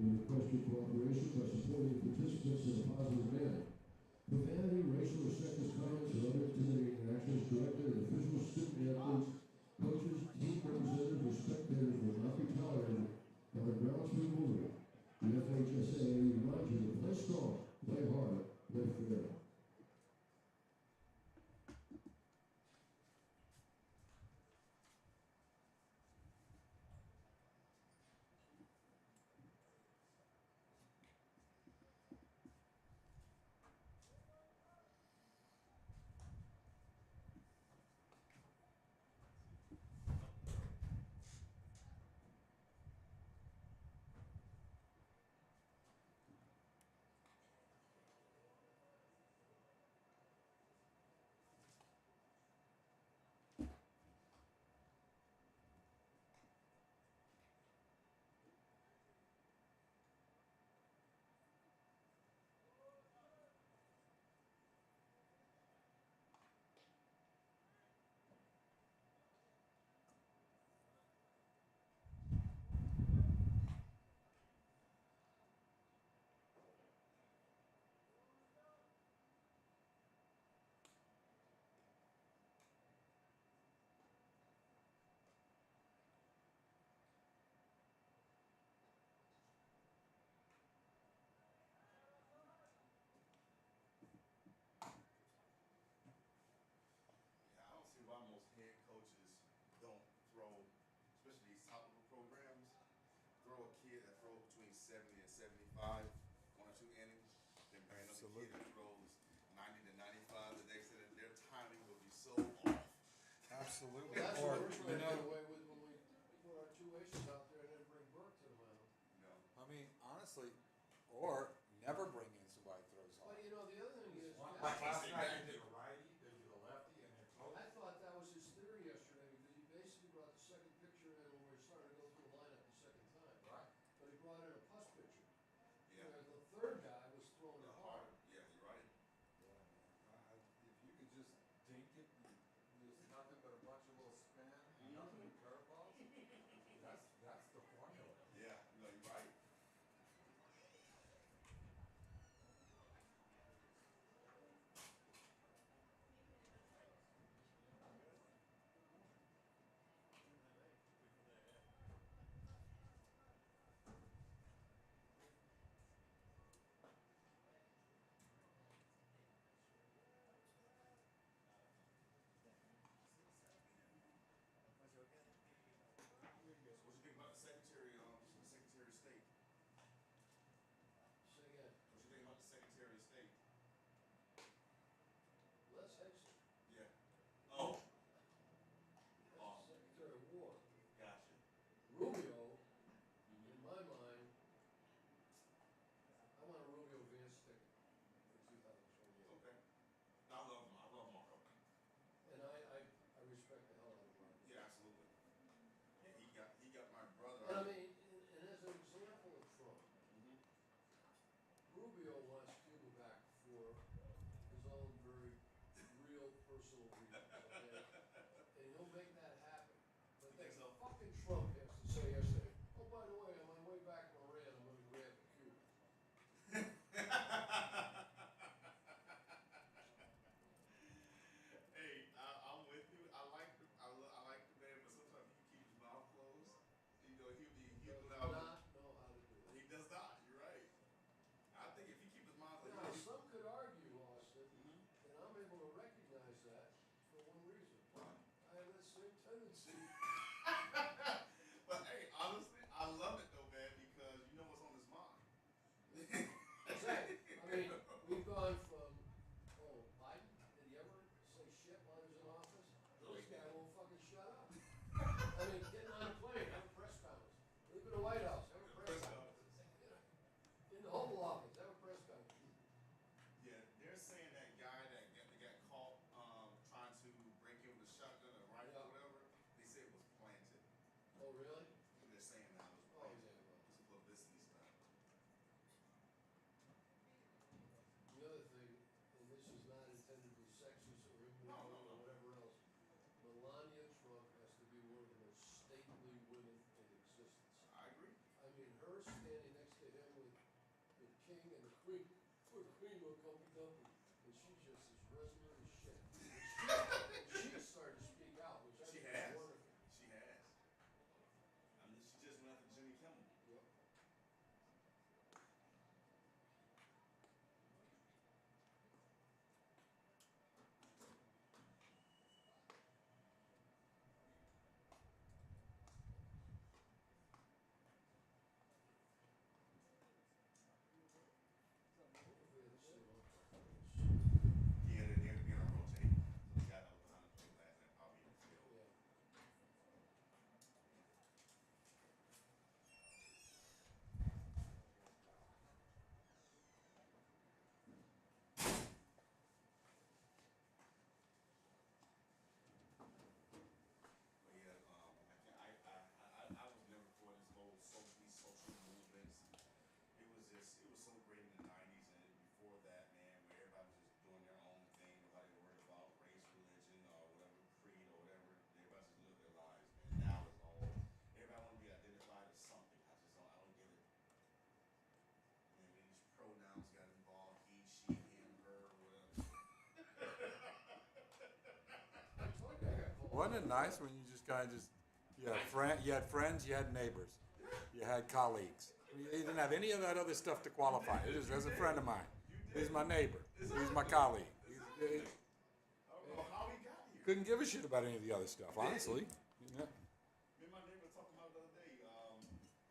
We request your cooperation by supporting participants in a positive manner. Profanity, racial or sexist comments, or other intimidating actions directed at officials, student athletes, coaches, team representatives, or spectators will not be tolerated on the grounds for removal. The FHSAA reminds you to play strong, play hard, play fair. I don't see why most head coaches don't throw, especially these top level programs, throw a kid that throws between 70 and 75, 1 or 2 innings, then bring another kid that throws 90 to 95. The next inning, their timing will be so off. Absolutely. Well, that's Or, what we're trying you to know, get away with when we put our two aces out there and then bring Burke to the mound. No. I mean, honestly, or never bring in somebody who throws Well, hard. you know, the other thing is, Like I can't last say night, that. they did a righty, they did a lefty, and they're both. I thought that was his theory yesterday, because he basically brought the second pitcher in when we were starting to go through the lineup the second time. Right. But he brought in a plus pitcher. Yeah. Whereas the third guy was throwing The it hard. hard. Yeah, you're right. Yeah, man. If you could just dink it, there's nothing but a bunch of little spin, nothing but curveballs. That's the formula. Yeah, no, you're right. So what you think about the Secretary of State? Say again, What you think about the Secretary of State? Les Hexer, Yeah. Oh, that's Secretary of War. gotcha. Rubio, in my mind, I want a Rubio Vance ticket for 2028. Okay. I love him. I love Marco. And I respect the hell out of Mark. Yeah, absolutely. Yeah, he got my brother. And I mean, and as an example of Trump, Mhm. Rubio wants Cuba back for his own very real personal reasons, okay? And he'll make that happen. But You then think so? fucking Trump has to say yesterday, oh, by the way, on my way back from Iran, I'm gonna grab Cuba. Hey, I'm with you. I like the man, but sometimes he can keep his mouth closed. You know, He he'll does allow. not know how to do He it. does not. You're right. I think if he keep his mouth Now, closed, some could argue, Austin, Mhm. and I'm able to recognize that for one reason. Right. I have that same tendency. But hey, honestly, I love it though, man, because you know what's on his mind. Exactly. I mean, we've gone from, oh, Biden, did he ever say shit while he was in office? This guy won't fucking shut up. I mean, getting on a plane, have a press conference. Leaving the White House, have a press conference. You know, in the Oval Office, have a press conference. Yeah, they're saying that guy that got caught trying to break in with a shotgun or rifle Yeah. or whatever. They said king, and the queen look humpy dumpy, and she's just as resolute as shit. And she started to speak out, which I She think has. is wonderful. She has. I mean, she just went after Jimmy Kimmel. Yep. Hopefully this thing won't crash. Yeah, they're gonna rotate. So the guy that was behind the plate last night probably in the field. Yeah. But yeah, I was never for this whole these social movements. It was so great in the '90s and before that, man, where everybody was just doing their own thing. Nobody worried about race, religion, or whatever creed or whatever. Everybody just lived their lives, man. Now it's all everybody want to be identified as something. I don't get it. And these pronouns got involved: he, she, him, her, whatever. I told you I got called. Wasn't it nice when you just kind of you had friends, you had neighbors, you had colleagues. You didn't have any of that other stuff to qualify. It is as a friend of mine. He's my neighbor. He's my colleague. I don't know how he got here. Couldn't give a shit about any of the other stuff, honestly. Yeah. Me and my neighbor talking about it the other day.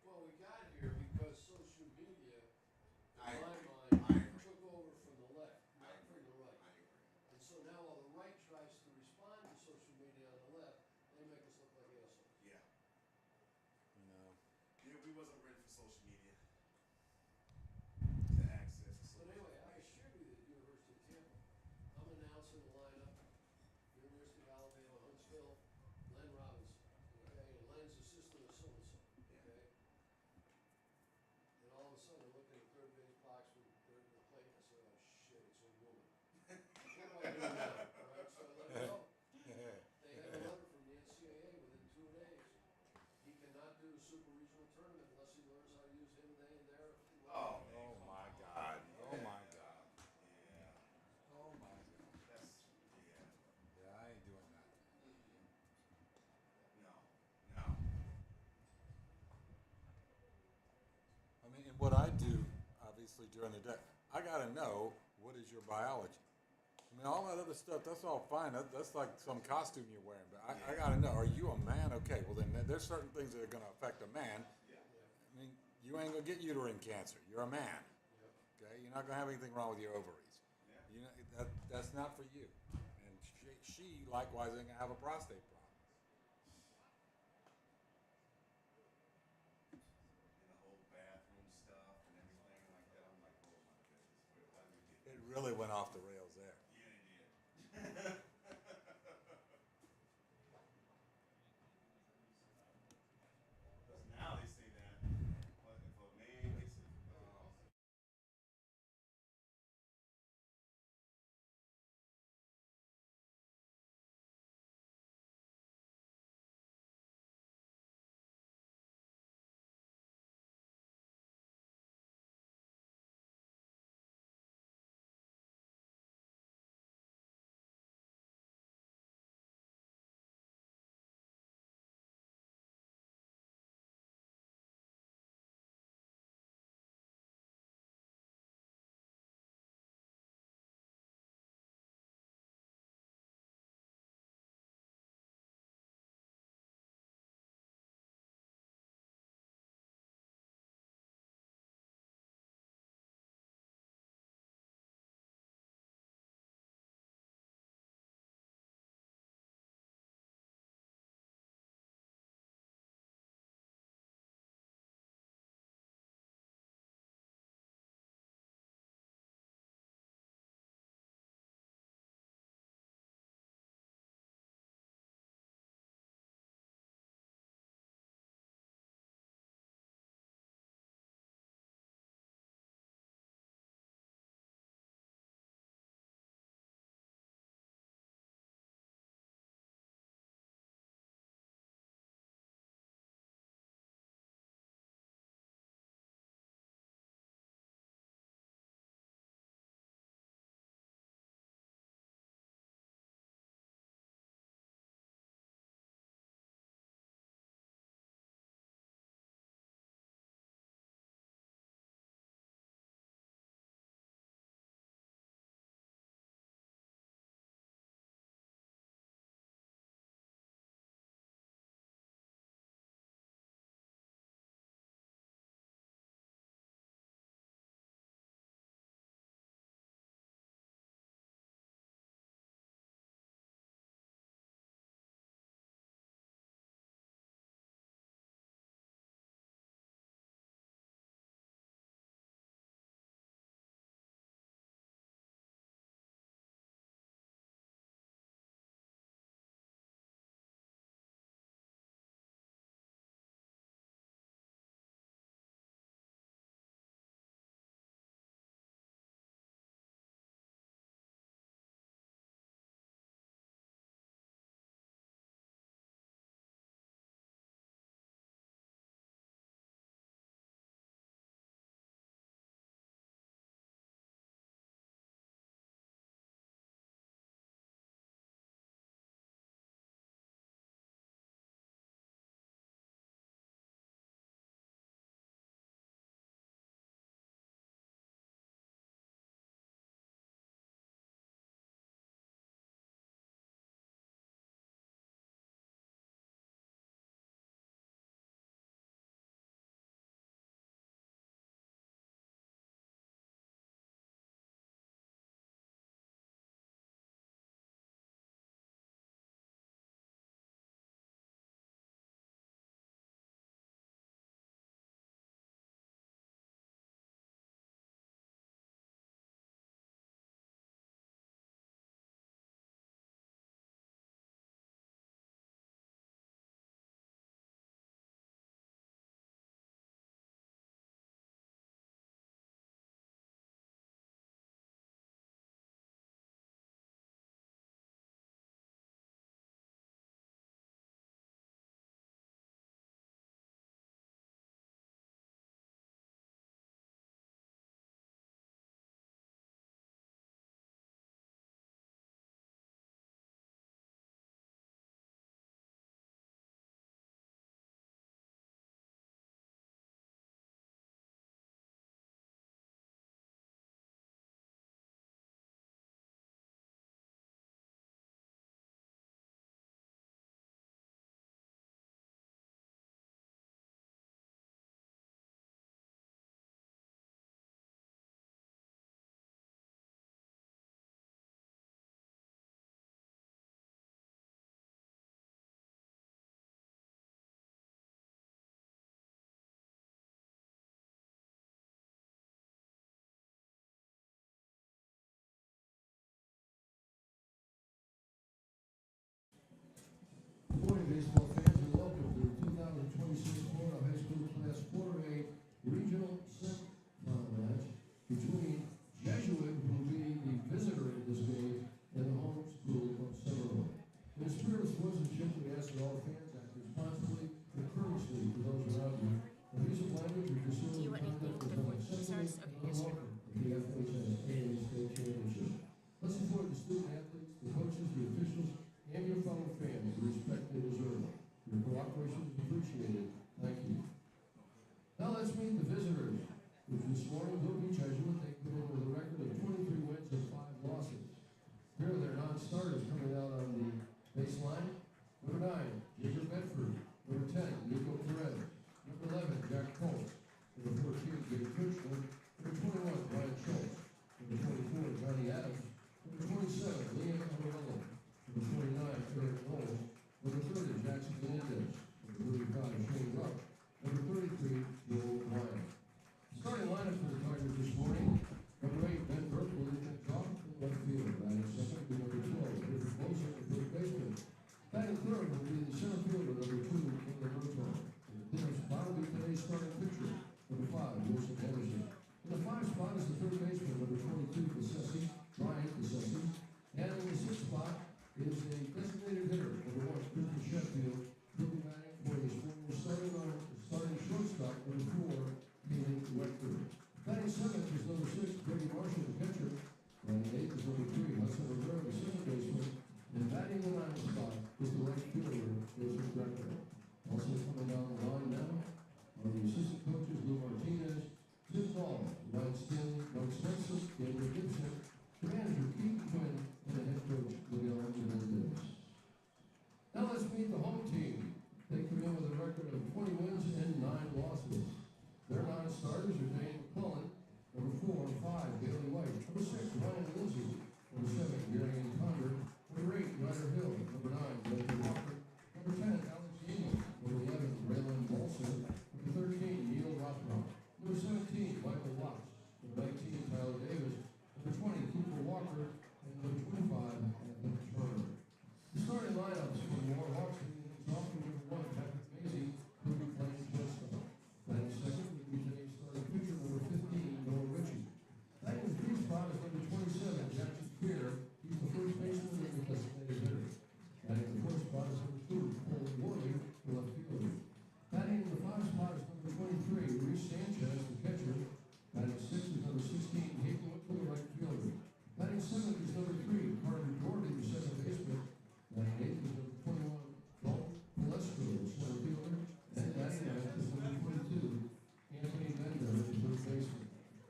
Well, we got here because social media, in I my agree. mind, I agree. took over from the left, I not from agree. the right. I agree. And so now while the right tries to respond to social media on the left, they make us look like assholes. Yeah. You know. Yeah, we wasn't ready for social media. To access the But social anyway, I information. shared with you at University of Tampa. I'm announcing the lineup. University of Alabama, Huntsville, Len Robinson. Okay, and Len's assistant is so and so. Okay. And all of a sudden, I'm looking at the third base box with the plate. I said, "Oh shit, it's a woman. What do I do now?" All right, so I let it go. They had a letter from the NCAA within 2 days. He cannot do the super regional tournament unless he learns how to use him, they, and their. Oh, man. Oh come my on. God. Oh my Yeah. God. Yeah. Oh my God. That's yeah. Yeah, I ain't doing that. No. No. I mean, and what I do, obviously, during the day, I got to know what is your biology. I mean, all that other stuff, that's all fine. That's like some costume you're wearing. But I got to know, are you a man? Okay, well, then there's certain things that are going to affect a man. Yeah. I mean, you ain't going to get uterine cancer. You're a man. Okay? You're not going to have anything wrong with your ovaries. Yeah. You know, that's not for you. And she likewise ain't going to have a prostate problem. And the whole bathroom stuff and everything like that. I'm like, oh my goodness, how did we get It here? really went off the rails there. Yeah, it did. 5 spot is the third baseman, number 22, Brian Cassesi. And in the 6th spot is a designated hitter, number 1, Griffin Sheffield, who will be batting for his former starting shortstop, number 4, Kaylee Wechter. Batting 7th is number 6, Brady Marshall, the catcher. Batting 8th is number 3, Hudson Rivera, the second baseman. And batting the 9th spot is the right fielder, Joseph Greco. Also coming down the line now are the assistant coaches, Lou Martinez, Tim Ball, Ryan Stanley, Mark Spencer, Gabriel Gibson, the manager, Keith Quinn, and the head coach, Miguel Hernandez. Now let's meet the home team. They come in with a record of 20 wins and 9 losses. Their 9 starters are Dane McClellan, number 4 and 5, Bailey White, number 6, Ryan Lindsay, number 7, Gary and Conder, number 8, Ryder Hill, number 9, Blake Walker, number 10, Alex Yee, number 11, Raylan Bolson, number 13, Neil Rothrock, number 17, Michael Watts, number 19, Tyler Davis, number 20, Cooper Walker, and number 25, Anthony Turner. The starting lineups for the Warhawks is off with number 1, Patrick Mazie, who will be playing shortstop. Batting second would be today's starting pitcher, number 15, Noah Ritchie. Batting the 3 spot is number 27, Jackson Spear. He's the first baseman and the designated hitter. Batting the 4th spot is number 2, Paul Worley, the left fielder. Batting in the 5 spot is number 23, Reese Sanchez, the catcher. Batting 6 is number 16, Hayden Whitfield, the right fielder. Batting 7 is number 3, Carter Jordan, the second baseman. Batting 8 is number 21, Paul Palestro, the center fielder. And batting 9 is number 22, Anthony Bender, the third baseman.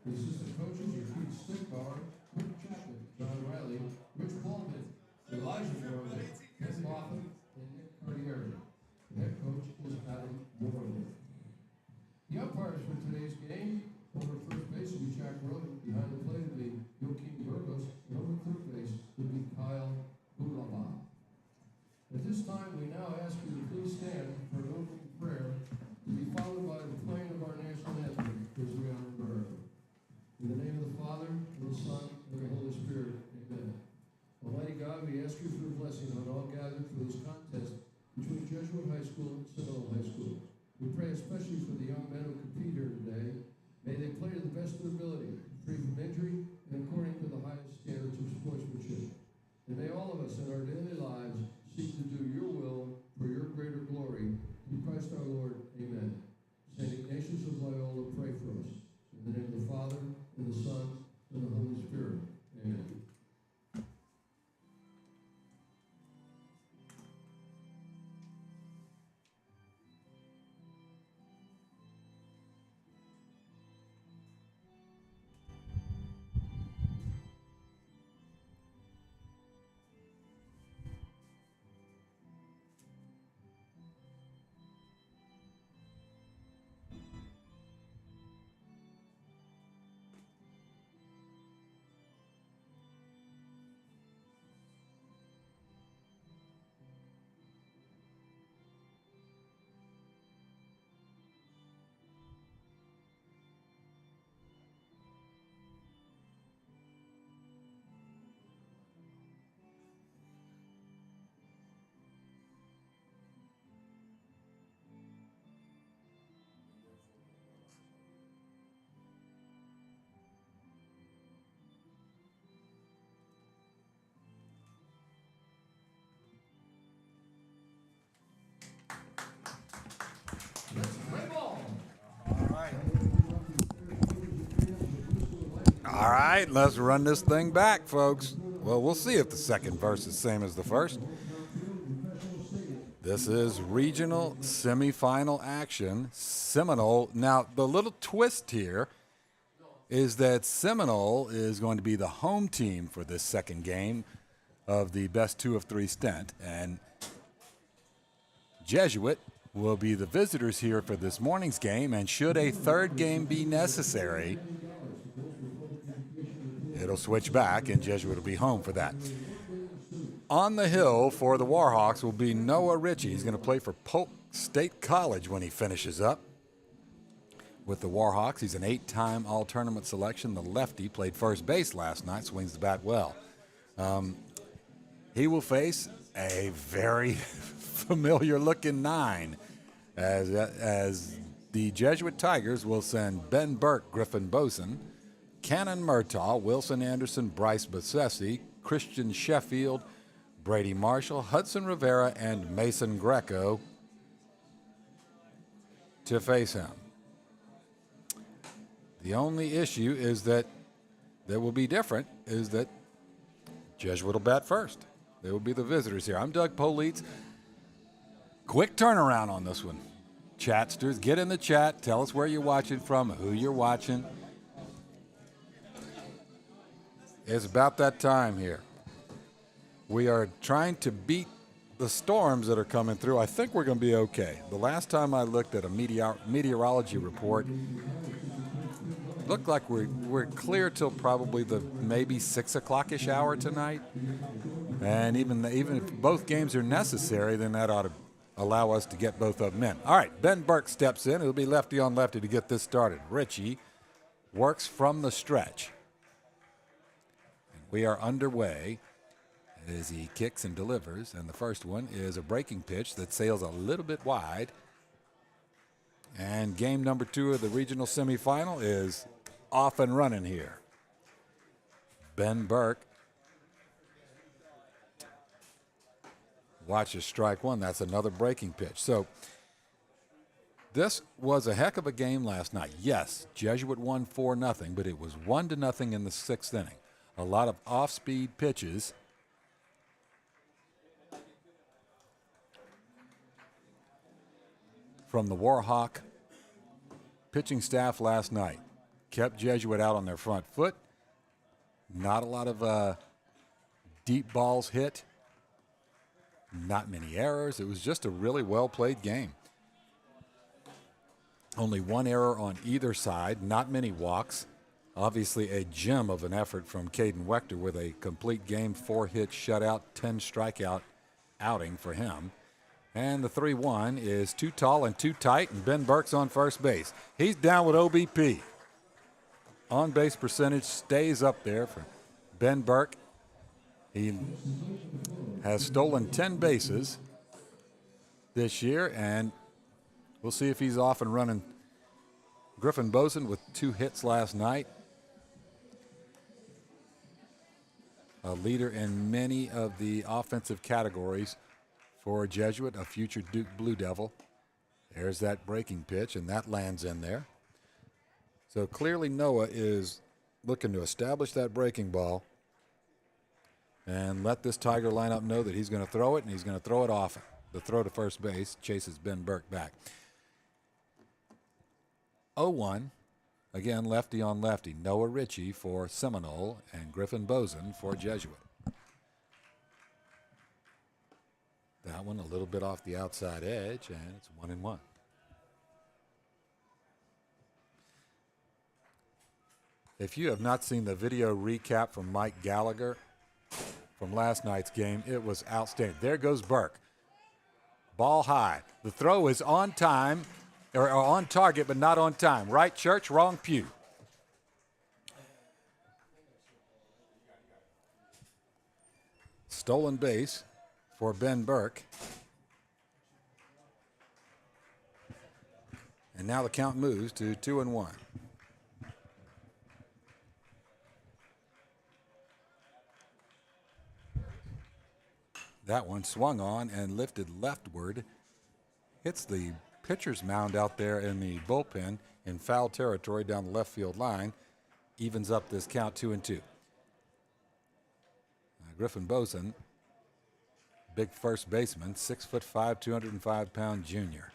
The assistant coaches are Keith Stickbar, Rick Chapman, John Riley, Rich Baldwin, Elijah Morley, Ken Moffitt, and Nick Cardieri. The head coach is Adam Morley. The umpires for today's game, over first base will be Jack Roden, behind the plate will be Joaquin Burgos, and over third base will be Kyle Bulaba. At this time, we now ask you to please stand for an opening prayer to be followed by the playing of our national anthem as we honor America. In the name of the Father, and the Son, and the Holy Spirit, amen. Almighty God, we ask you for a blessing on all gathered for this contest between Jesuit High School and Seminole High School. We pray especially for the young men who compete here today. May they play to the best of their ability, free from injury, and according to the highest standards of sportsmanship. And may all of us in our daily lives seek to do your will for your greater glory. Through Christ our Lord, amen. St. Ignatius of Loyola, pray for us. In the name of the Father, and the Son, and the Holy Spirit. Amen. Let's play ball. All right, let's run this thing back, folks. Well, we'll see if the second verse is the same as the first. This is regional semifinal action, Seminole. Now, the little twist here is that Seminole is going to be the home team for this second game of the best 2 of 3 stint, and Jesuit will be the visitors here for this morning's game, and should a third game be necessary, it'll switch back, and Jesuit will be home for that. On the hill for the Warhawks will be Noah Ritchie. He's going to play for Polk State College when he finishes up with the Warhawks. He's an 8-time all-tournament selection. The lefty played first base last night, swings the bat well. He will face a very familiar-looking 9 as the Jesuit Tigers will send Ben Burke, Griffin Boson, Cannon Murtaugh, Wilson Anderson, Bryce Bessesi, Christian Sheffield, Brady Marshall, Hudson Rivera, and Mason Greco to face him. The only issue is that will be different is that Jesuit will bat first. They will be the visitors here. I'm Doug Politz. Quick turnaround on this one. Chatsters, get in the chat. Tell us where you're watching from, who you're watching. It's about that time here. We are trying to beat the storms that are coming through. I think we're going to be okay. The last time I looked at a meteorology report, it looked like we're clear till probably the maybe 6 o'clock-ish hour tonight. And even if both games are necessary, then that ought to allow us to get both of them in. All right, Ben Burke steps in. It'll be lefty on lefty to get this started. Richie works from the stretch. And we are underway as he kicks and delivers. And the first one is a breaking pitch that sails a little bit wide. And game number 2 of the regional semifinal is off and running here. Ben Burke watches strike one. That's another breaking pitch. So this was a heck of a game last night. Yes, Jesuit won 4-0, but it was 1-0 in the 6th inning. A lot of off-speed pitches. From the Warhawk pitching staff last night. Kept Jesuit out on their front foot. Not a lot of deep balls hit. Not many errors. It was just a really well-played game. Only one error on either side. Not many walks. Obviously a gem of an effort from Caden Wechter with a complete game, 4-hit shutout, 10 strikeout outing for him. And the 3-1 is too tall and too tight, and Ben Burke's on first base. He's down with OBP. On-base percentage stays up there for Ben Burke. He has stolen 10 bases this year, and we'll see if he's off and running. Griffin Boson with 2 hits last night. A leader in many of the offensive categories for Jesuit, a future Duke Blue Devil. There's that breaking pitch, and that lands in there. So clearly Noah is looking to establish that breaking ball and let this Tiger lineup know that he's going to throw it, and he's going to throw it often. The throw to first base chases Ben Burke back. 0-1, again, lefty on lefty. Noah Ritchie for Seminole and Griffin Boson for Jesuit. That one a little bit off the outside edge, and it's 1-1. If you have not seen the video recap from Mike Gallagher from last night's game, it was outstanding. There goes Burke. Ball high. The throw is on time, or on target, but not on time. Right church, wrong pew. Stolen base for Ben Burke. And now the count moves to 2-1. That one swung on and lifted leftward. Hits the pitcher's mound out there in the bullpen in foul territory down the left field line. Evens up this count 2-2. Griffin Boson, big first baseman, 6'5", 205-pound junior.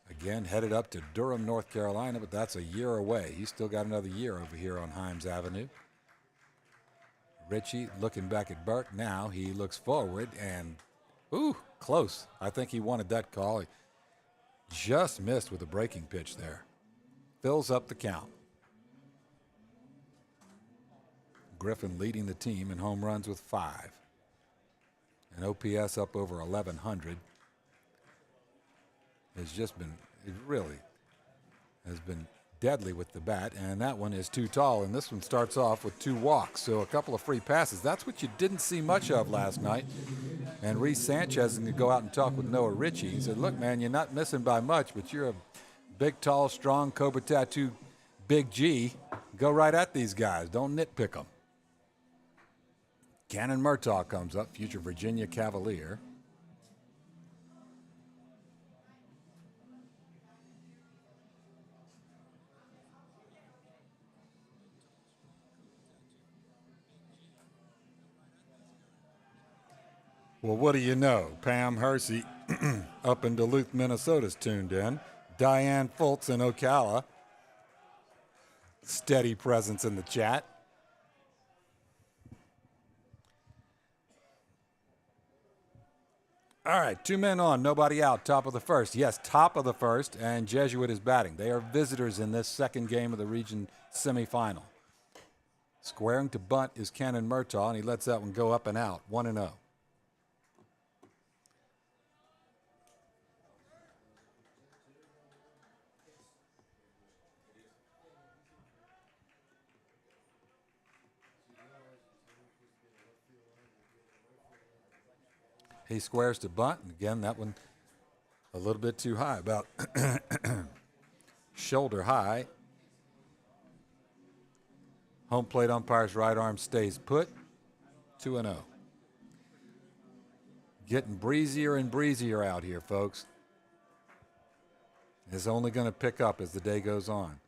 Again, headed up to Durham, North Carolina, but that's a year away. He's still got another year over here on Himes Avenue. Ritchie looking back at Burke. Now he looks forward and, close. I think he wanted that call. He just missed with a breaking pitch there. Fills up the count. Griffin leading the team in home runs with 5. And OPS up over 1,100. It really has been deadly with the bat, and that one is too tall, and this one starts off with 2 walks, so a couple of free passes. That's what you didn't see much of last night. And Reese Sanchez is going to go out and talk with Noah Ritchie. He said, look, man, you're not missing by much, but you're a big, tall, strong, Cobra Tattoo Big G Go right at these guys. Don't nitpick them. Cannon Murtaugh comes up, future Virginia Cavalier. Well, what do you know? Pam Hersey up in Duluth, Minnesota's tuned in. Diane Fultz in Ocala. Steady presence in the chat. All right, 2 men on, nobody out, top of the first. Yes, top of the first, and Jesuit is batting. They are visitors in this second game of the region semifinal. Squaring to bunt is Cannon Murtaugh, and he lets that one go up and out, 1-0. He squares to bunt, and again, that one a little bit too high, about shoulder high. Home plate umpire's right arm stays put, 2-0. Getting breezier and breezier out here, folks. It's only going to pick up as the day goes on.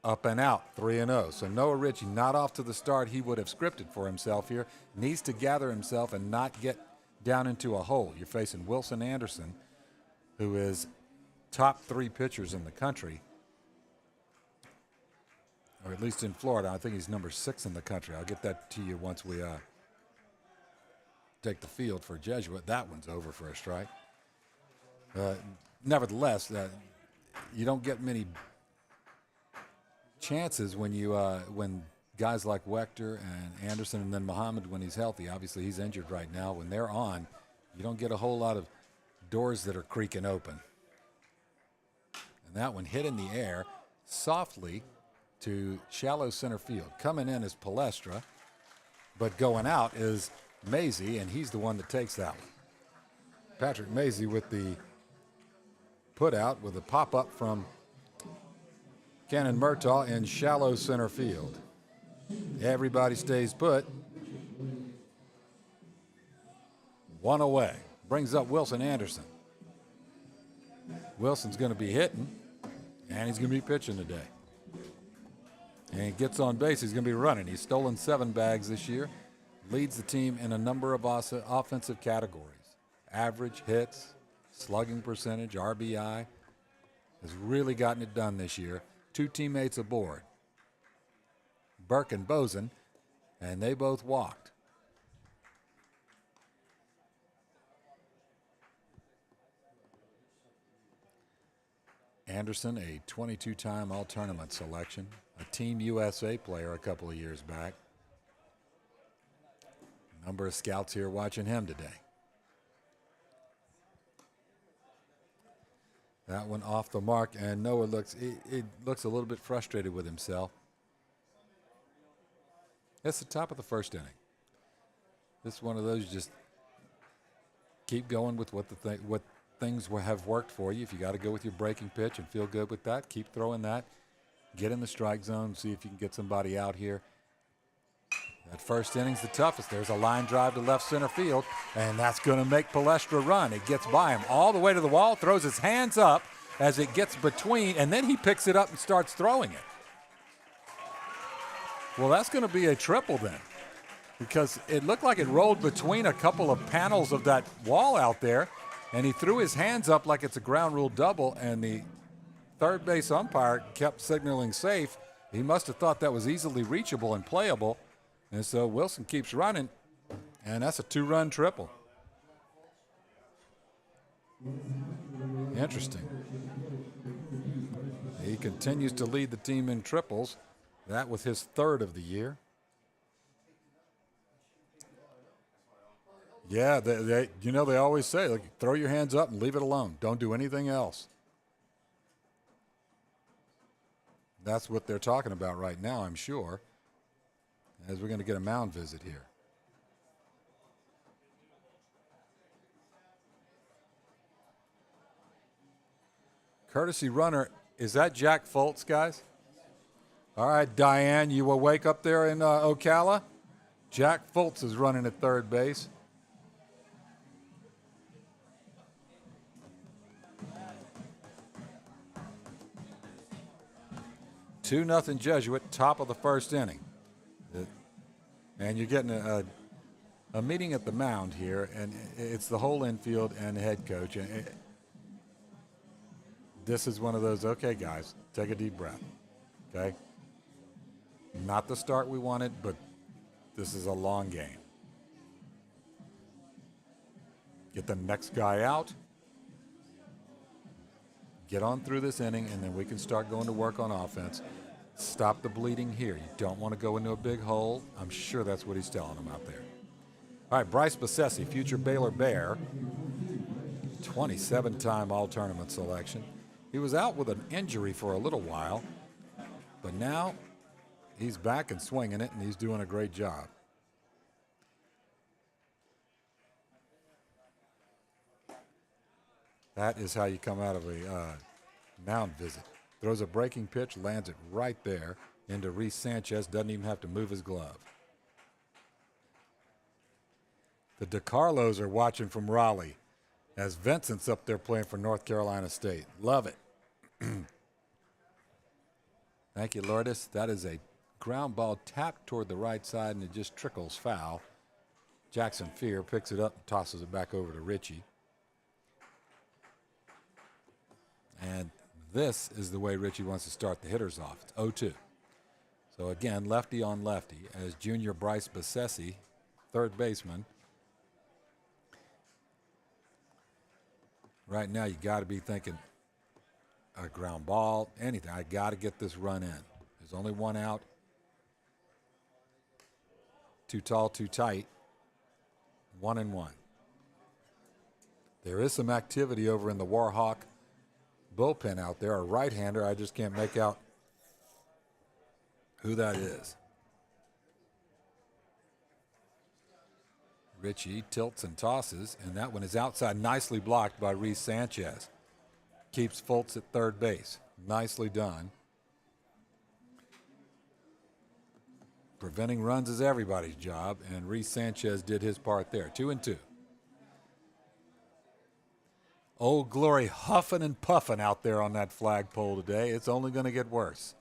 Up and out, 3-0. So Noah Ritchie, not off to the start he would have scripted for himself here, needs to gather himself and not get down into a hole. You're facing Wilson Anderson, who is top 3 pitchers in the country, or at least in Florida. I think he's number 6 in the country. I'll get that to you once we take the field for Jesuit. That one's over for a strike. Nevertheless, you don't get many chances when you when guys like Wechter and Anderson, and then Muhammad when he's healthy. Obviously, he's injured right now. When they're on, you don't get a whole lot of doors that are creaking open. And that one hit in the air softly to shallow center field. Coming in is Palestra, but going out is Maisie, and he's the one that takes that one. Patrick Maisie with the put out with a pop-up from Cannon Murtaugh in shallow center field. Everybody stays put. 1 away. Brings up Wilson Anderson. Wilson's going to be hitting, and he's going to be pitching today. And he gets on base, he's going to be running. He's stolen 7 bags this year. Leads the team in a number of offensive categories. Average, hits, slugging percentage, RBI. Has really gotten it done this year. 2 teammates aboard, Burke and Bozen, and they both walked. Anderson, a 22-time All-Tournament selection, a Team USA player a couple of years back. A number of scouts here watching him today. That one off the mark, and Noah looks a little bit frustrated with himself. That's the top of the first inning. This is one of those, you just keep going with what things have worked for you. If you got to go with your breaking pitch and feel good with that, keep throwing that. Get in the strike zone, see if you can get somebody out here. That first inning's the toughest. There's a line drive to left center field, and that's going to make Palestra run. It gets by him all the way to the wall, throws his hands up as it gets between, and then he picks it up and starts throwing it. Well, that's going to be a triple then, because it looked like it rolled between a couple of panels of that wall out there, and he threw his hands up like it's a ground rule double, and the third base umpire kept signaling safe. He must have thought that was easily reachable and playable. And so Wilson keeps running, and that's a 2-run triple. Interesting. He continues to lead the team in triples. That was his 3rd of the year. Yeah, they always say, like, throw your hands up and leave it alone. Don't do anything else. That's what they're talking about right now, I'm sure, as we're going to get a mound visit here. Courtesy runner, is that Jack Fultz, guys? All right, Diane, you awake up there in Ocala? Jack Fultz is running at third base. 2-0 Jesuit, top of the first inning. And you're getting a meeting at the mound here, and it's the whole infield and the head coach. And this is one of those, okay, guys, take a deep breath, okay? Not the start we wanted, but this is a long game. Get the next guy out, get on through this inning, and then we can start going to work on offense. Stop the bleeding here. You don't want to go into a big hole. I'm sure that's what he's telling them out there. All right, Bryce Besessi, future Baylor Bear, 27-time All-Tournament selection. He was out with an injury for a little while, but now he's back and swinging it, and he's doing a great job. That is how you come out of a mound visit. Throws a breaking pitch, lands it right there into Reese Sanchez, doesn't even have to move his glove. The DeCarlos are watching from Raleigh as Vincent's up there playing for North Carolina State. Love it. Thank you, Lourdes. That is a ground ball tapped toward the right side, and it just trickles foul. Jackson Fear picks it up and tosses it back over to Richie. And this is the way Richie wants to start the hitters off. It's 0-2. So again, lefty on lefty as junior Bryce Besessi, third baseman. Right now, you got to be thinking a ground ball, anything. I got to get this run in. There's only one out. Too tall, too tight. 1-1. There is some activity over in the Warhawk bullpen out there. A right-hander, I just can't make out who that is. Richie tilts and tosses, and that one is outside, nicely blocked by Reese Sanchez. Keeps Fultz at third base. Nicely done. Preventing runs is everybody's job, and Reese Sanchez did his part there. 2-2. Old Glory huffing and puffing out there on that flagpole today. It's only going to get worse.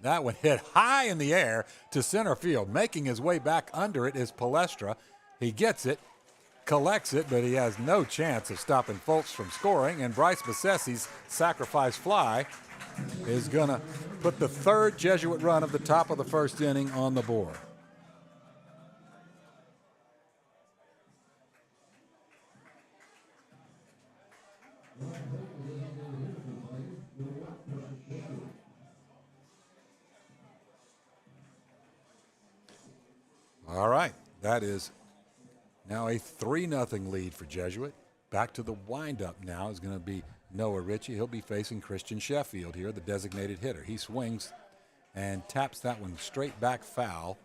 That one hit high in the air to center field. Making his way back under it is Palestra. He gets it, collects it, but he has no chance of stopping Fultz from scoring. And Bryce Besessi's sacrifice fly is going to put the third Jesuit run of the top of the first inning on the board. All right, that is now a 3-0 lead for Jesuit. Back to the windup now is going to be Noah Ritchie. He'll be facing Christian Sheffield here, the designated hitter. He swings and taps that one straight back foul.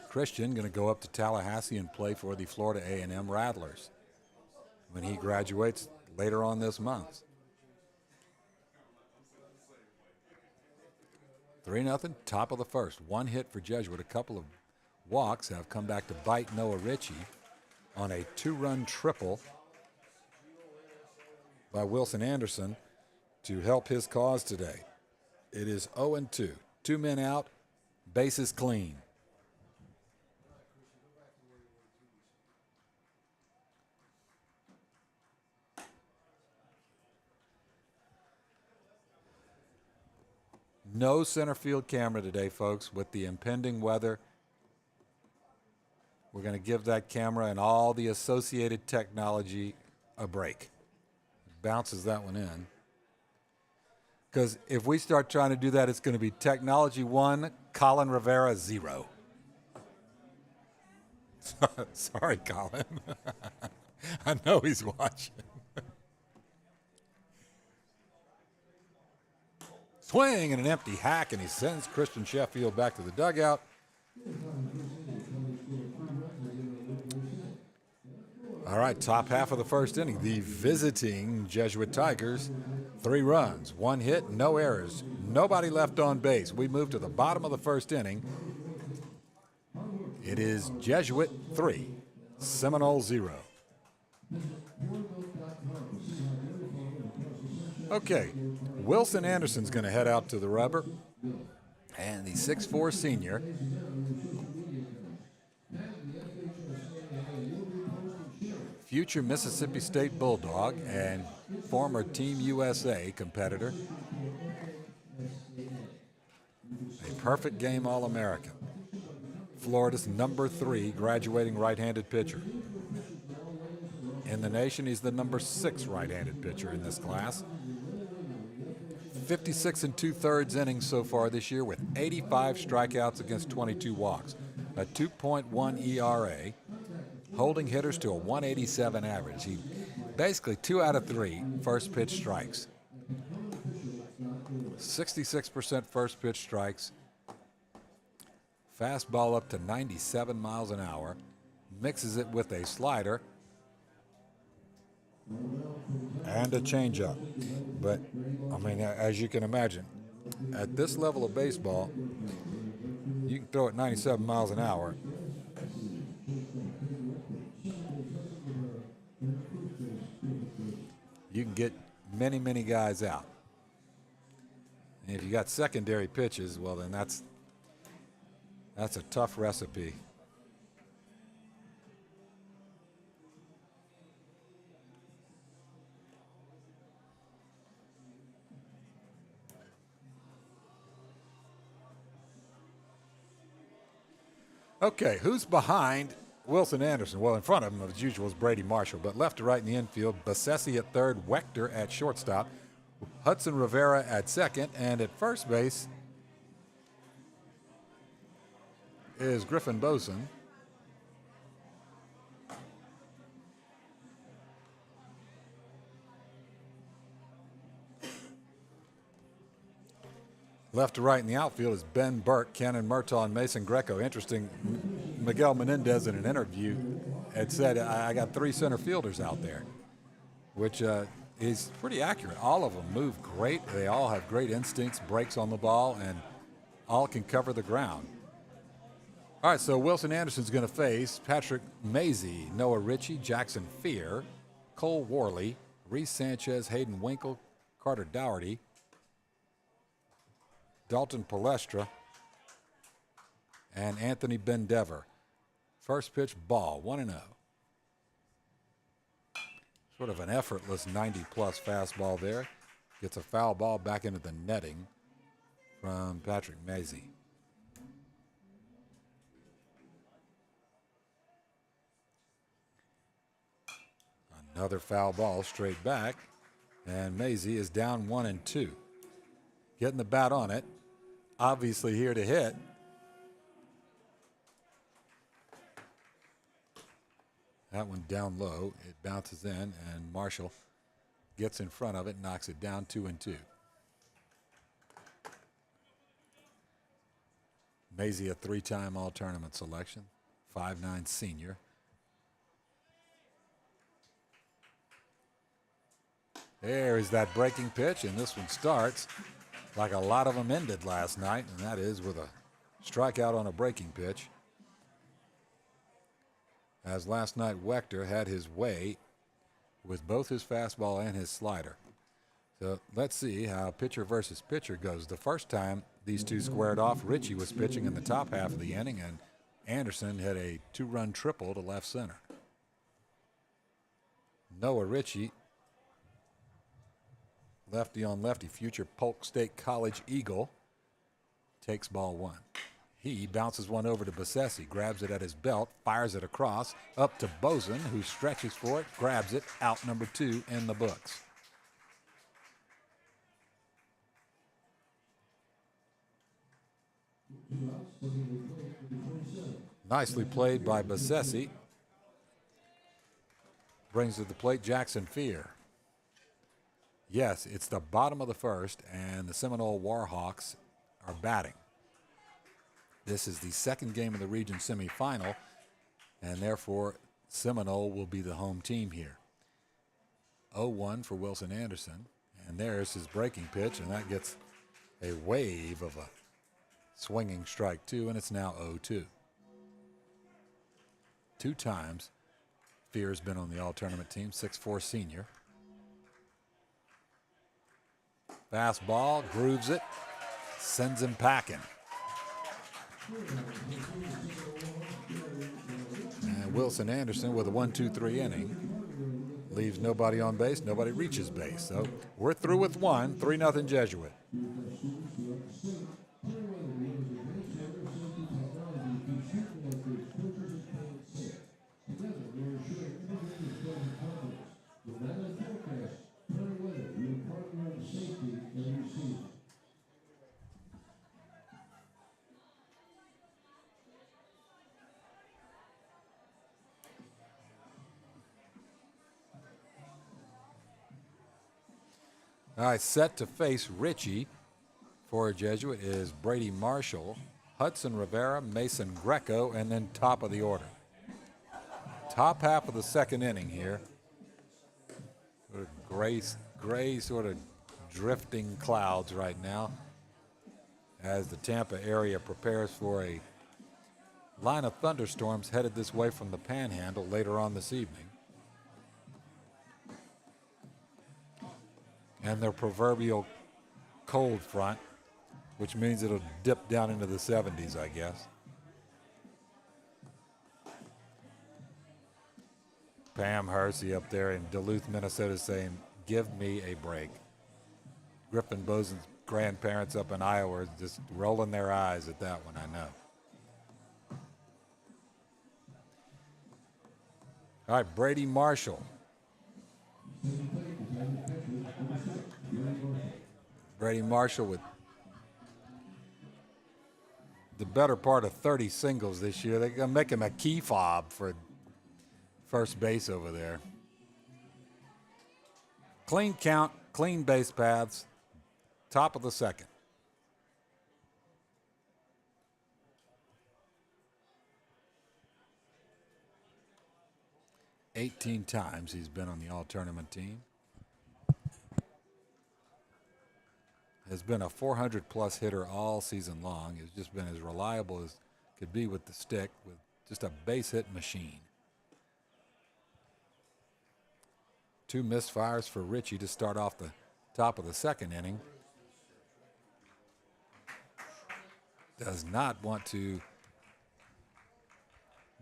Christian going to go up to Tallahassee and play for the Florida A&M Rattlers when he graduates later on this month. 3-0, top of the first. One hit for Jesuit. A couple of walks have come back to bite Noah Ritchie on a 2-run triple by Wilson Anderson to help his cause today. It is 0-2. 2 men out, bases clean. No center field camera today, folks, with the impending weather. We're going to give that camera and all the associated technology a break. Bounces that one in. Because if we start trying to do that, it's going to be technology 1, Colin Rivera 0. Sorry, Colin. I know he's watching. Swing and an empty hack, and he sends Christian Sheffield back to the dugout. All right, top half of the first inning. The visiting Jesuit Tigers, 3 runs, 1 hit, no errors, nobody left on base. We move to the bottom of the first inning. It is Jesuit 3, Seminole 0. Okay, Wilson Anderson's going to head out to the rubber. And the 6'4 senior, future Mississippi State Bulldog and former Team USA competitor, a perfect game All-American, Florida's number 3 graduating right-handed pitcher. In the nation, he's the number 6 right-handed pitcher in this class. 56 2/3 innings so far this year with 85 strikeouts against 22 walks, a 2.1 ERA, holding hitters to a 187 average. He basically 2 out of 3 first pitch strikes. 66% first pitch strikes. Fastball up to 97 miles an hour. Mixes it with a slider and a changeup. But, I mean, as you can imagine, at this level of baseball, you can throw it 97 miles an hour. You can get many, many guys out. And if you got secondary pitches, well, then that's a tough recipe. Okay, who's behind Wilson Anderson? Well, in front of him, as usual, is Brady Marshall, but left to right in the infield, Bassesi at third, Wechter at shortstop, Hudson Rivera at second, and at first base is Griffin Boson. Left to right in the outfield is Ben Burke, Kenan Murtaugh, and Mason Greco. Interesting, Miguel Menendez in an interview had said, I got 3 center fielders out there, which is pretty accurate. All of them move great. They all have great instincts, breaks on the ball, and all can cover the ground. All right, so Wilson Anderson's going to face Patrick Mazie, Noah Ritchie, Jackson Fear, Cole Worley, Reese Sanchez, Hayden Winkle, Carter Dougherty, Dalton Palestra, and Anthony Bendever. First pitch, ball, 1-0. Sort of an effortless 90-plus fastball there. Gets a foul ball back into the netting from Patrick Mazie. Another foul ball straight back, and Mazie is down 1-2. Getting the bat on it. Obviously here to hit. That one down low. It bounces in, and Marshall gets in front of it, knocks it down 2-2. Mazie, a 3-time all-tournament selection, 5'9" senior. There is that breaking pitch, and this one starts like a lot of them ended last night, and that is with a strikeout on a breaking pitch. As last night, Wechter had his way with both his fastball and his slider. So let's see how pitcher versus pitcher goes. The first time these two squared off, Ritchie was pitching in the top half of the inning, and Anderson had a 2-run triple to left center. Noah Ritchie, lefty on lefty, future Polk State College Eagle, takes ball 1. He bounces one over to Bassesi, grabs it at his belt, fires it across, up to Boson, who stretches for it, grabs it, out number 2 in the books. Nicely played by Bassesi. Brings to the plate Jackson Fear. Yes, it's the bottom of the first, and the Seminole Warhawks are batting. This is the second game of the region semifinal, and therefore Seminole will be the home team here. 0-1 for Wilson Anderson. And there's his breaking pitch, and that gets a wave of a swinging strike two, and it's now 0-2. 2 times Fear's been on the all-tournament team, 6'4" senior. Fastball, grooves it, sends him packing. And Wilson Anderson with a 1-2-3 inning. Leaves nobody on base, nobody reaches base. So we're through with one, 3-0 Jesuit. All right, set to face Richie for Jesuit is Brady Marshall, Hudson Rivera, Mason Greco, and then top of the order. Top half of the second inning here. Sort of gray sort of drifting clouds right now as the Tampa area prepares for a line of thunderstorms headed this way from the Panhandle later on this evening. And their proverbial cold front, which means it'll dip down into the 70s, I guess. Pam Hersey up there in Duluth, Minnesota saying, "Give me a break." Griffin Bosen's grandparents up in Iowa are just rolling their eyes at that one, I know. All right, Brady Marshall. Brady Marshall with the better part of 30 singles this year. They're going to make him a key fob for first base over there. Clean count, clean base paths, top of the second. "18 times he's been on the all-tournament team. Has been a 400-plus hitter all season long. Has just been as reliable as could be with the stick, with just a base hit machine. 2 misfires for Richie to start off the top of the second inning. Does not want to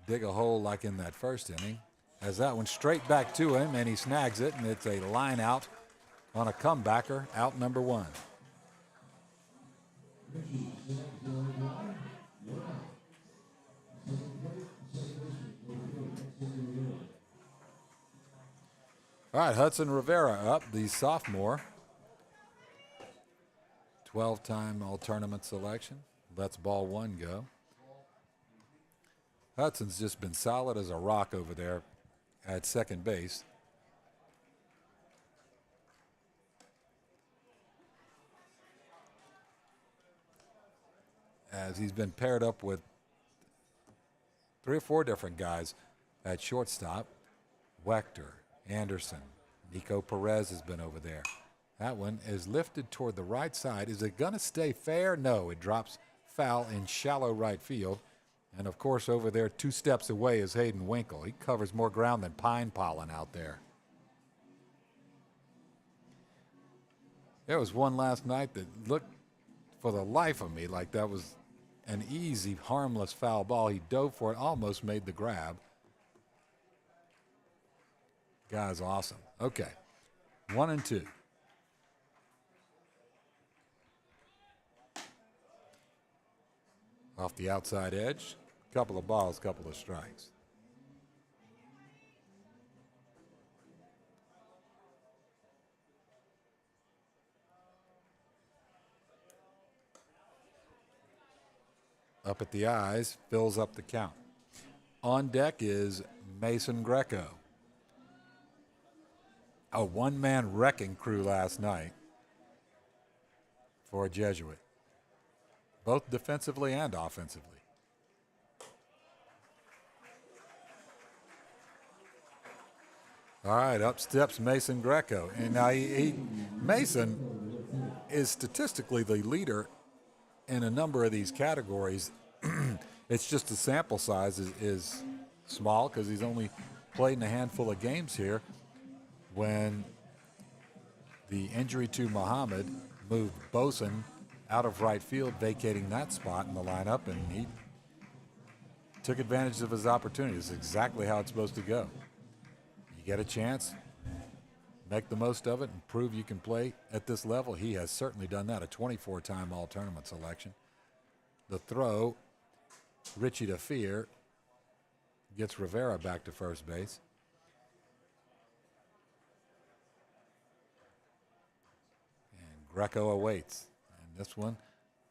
dig a hole like in that first inning. Has that one straight back to him, and he snags it, and it's a line out on a comebacker, out number 1. All right, Hudson Rivera up, the sophomore. 12-time all-tournament selection. Lets ball 1 go. Hudson's just been solid as a rock over there at second base. As he's been paired up with 3 or 4 different guys at shortstop. Wechter, Anderson, Nico Perez has been over there. That one is lifted toward the right side. Is it going to stay fair? No, it drops foul in shallow right field. And, of course, over there 2 steps away is Hayden Winkle. He covers more ground than pine pollen out there. There was one last night that looked for the life of me like that was an easy, harmless foul ball. He dove for it, almost made the grab. Guy's awesome. Okay, 1-2. Off the outside edge, couple of balls, couple of strikes. Up at the eyes, fills up the count. On deck is Mason Greco. A one-man wrecking crew last night for Jesuit, both defensively and offensively. All right, up steps Mason Greco. And now Mason is statistically the leader in a number of these categories. It's just the sample size is small because he's only played in a handful of games here. When the injury to Muhammad moved Boson out of right field, vacating that spot in the lineup, and he took advantage of his opportunity. It's exactly how it's supposed to go. You get a chance, make the most of it, and prove you can play at this level. He has certainly done that, a 24-time all-tournament selection. The throw, Richie to Fear, gets Rivera back to first base. And Greco awaits. And this one,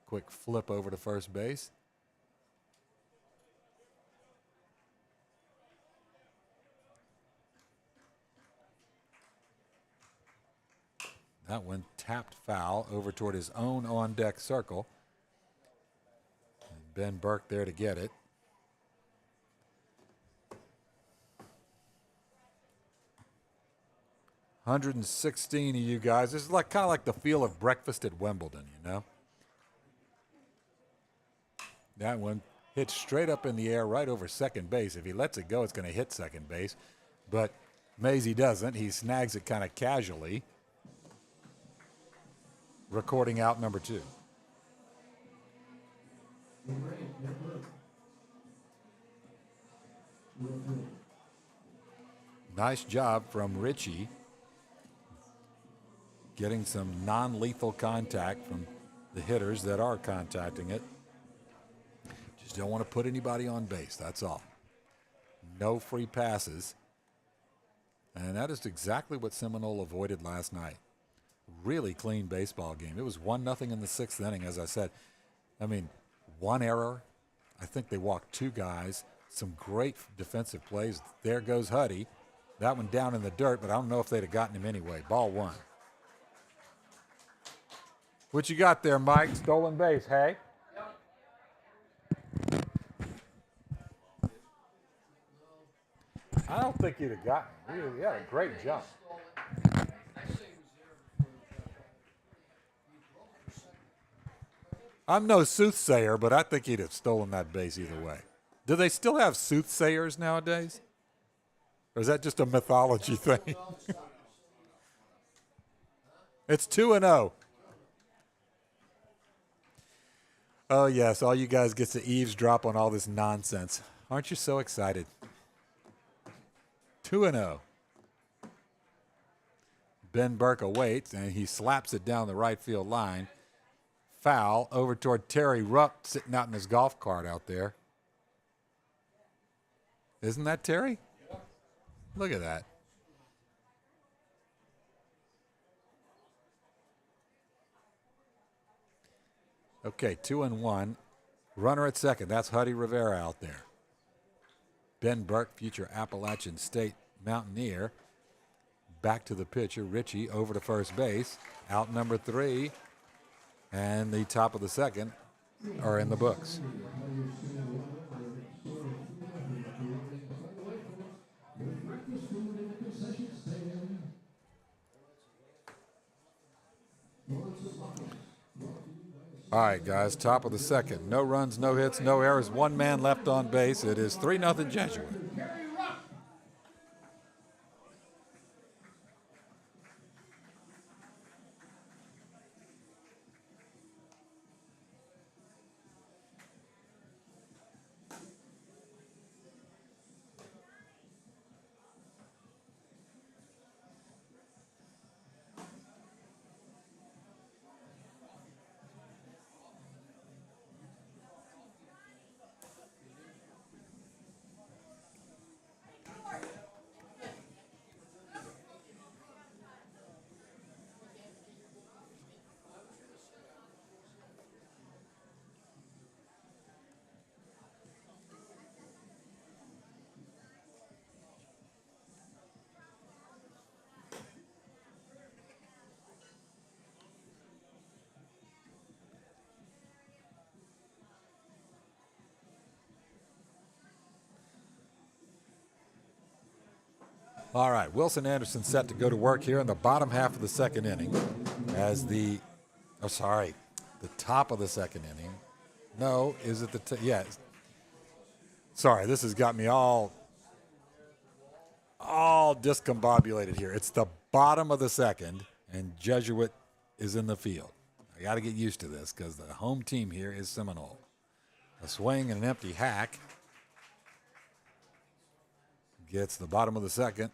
quick flip over to first base. That one tapped foul over toward his own on-deck circle. And Ben Burke there to get it. $116 of you guys. This is like kind of like the feel of breakfast at Wimbledon, you know? That one hit straight up in the air right over second base. If he lets it go, it's going to hit second base. But Maisie doesn't. He snags it kind of casually. Recording out number 2. Nice job from Richie getting some non-lethal contact from the hitters that are contacting it. Just don't want to put anybody on base, that's all. No free passes. And that is exactly what Seminole avoided last night. Really clean baseball game. It was 1-0 in the 6th inning, as I said. I mean, one error. I think they walked 2 guys. Some great defensive plays. There goes Huddy. That one down in the dirt, but I don't know if they'd have gotten him anyway. Ball 1. What you got there, Mike? Stolen base, hey? I don't think he'd have gotten him. He had a great jump. I'm no soothsayer, but I think he'd have stolen that base either way. Do they still have soothsayers nowadays? Or is that just a mythology thing? It's 2-0. Oh, yes, all you guys get to eavesdrop on all this nonsense. Aren't you so excited? 2-0. Ben Burke awaits, and he slaps it down the right field line. Foul over toward Terry Rupp sitting out in his golf cart out there. Isn't that Terry? Yeah. Look at that. Okay, 2-1. Runner at second. That's Huddy Rivera out there. Ben Burke, future Appalachian State Mountaineer. Back to the pitcher, Richie, over to first base. Out number 3. And the top of the second are in the books. All right, guys, top of the second. No runs, no hits, no errors. 1 man left on base. It is 3-0 Jesuit. All right, Wilson Anderson set to go to work here in the bottom half of the second inning as the top of the second inning. No, is it yeah. Sorry, this has got me all discombobulated here. It's the bottom of the second, and Jesuit is in the field. I got to get used to this because the home team here is Seminole. A swing and an empty hack gets the bottom of the second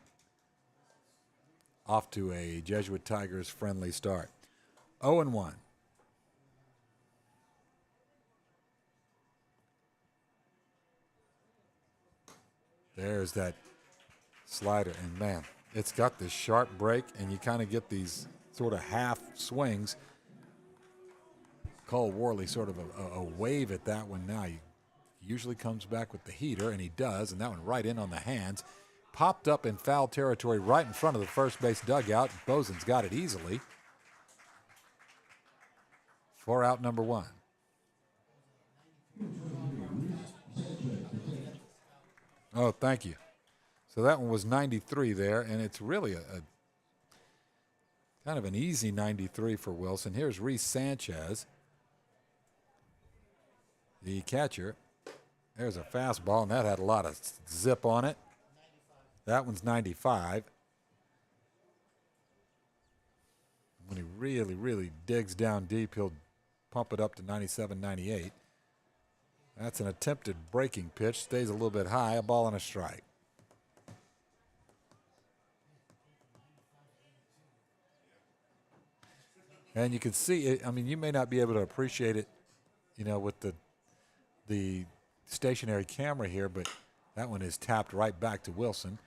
off to a Jesuit Tigers friendly start. 0-1. There's that slider, and man, it's got this sharp break, and you kind of get these sort of half swings. Cole Worley sort of a wave at that one now. He usually comes back with the heater, and he does, and that one right in on the hands. Popped up in foul territory right in front of the first base dugout. Bosen's got it easily. For out number one. Oh, thank you. So that one was 93 there, and it's really a kind of an easy 93 for Wilson. Here's Reese Sanchez, the catcher. There's a fastball, and that had a lot of zip on it. That one's 95. When he really, really digs down deep, he'll pump it up to 97, 98. That's an attempted breaking pitch. Stays a little bit high, a ball and a strike. And you can see it. I mean, you may not be able to appreciate it, with the stationary camera here, but that one is tapped right back to Wilson.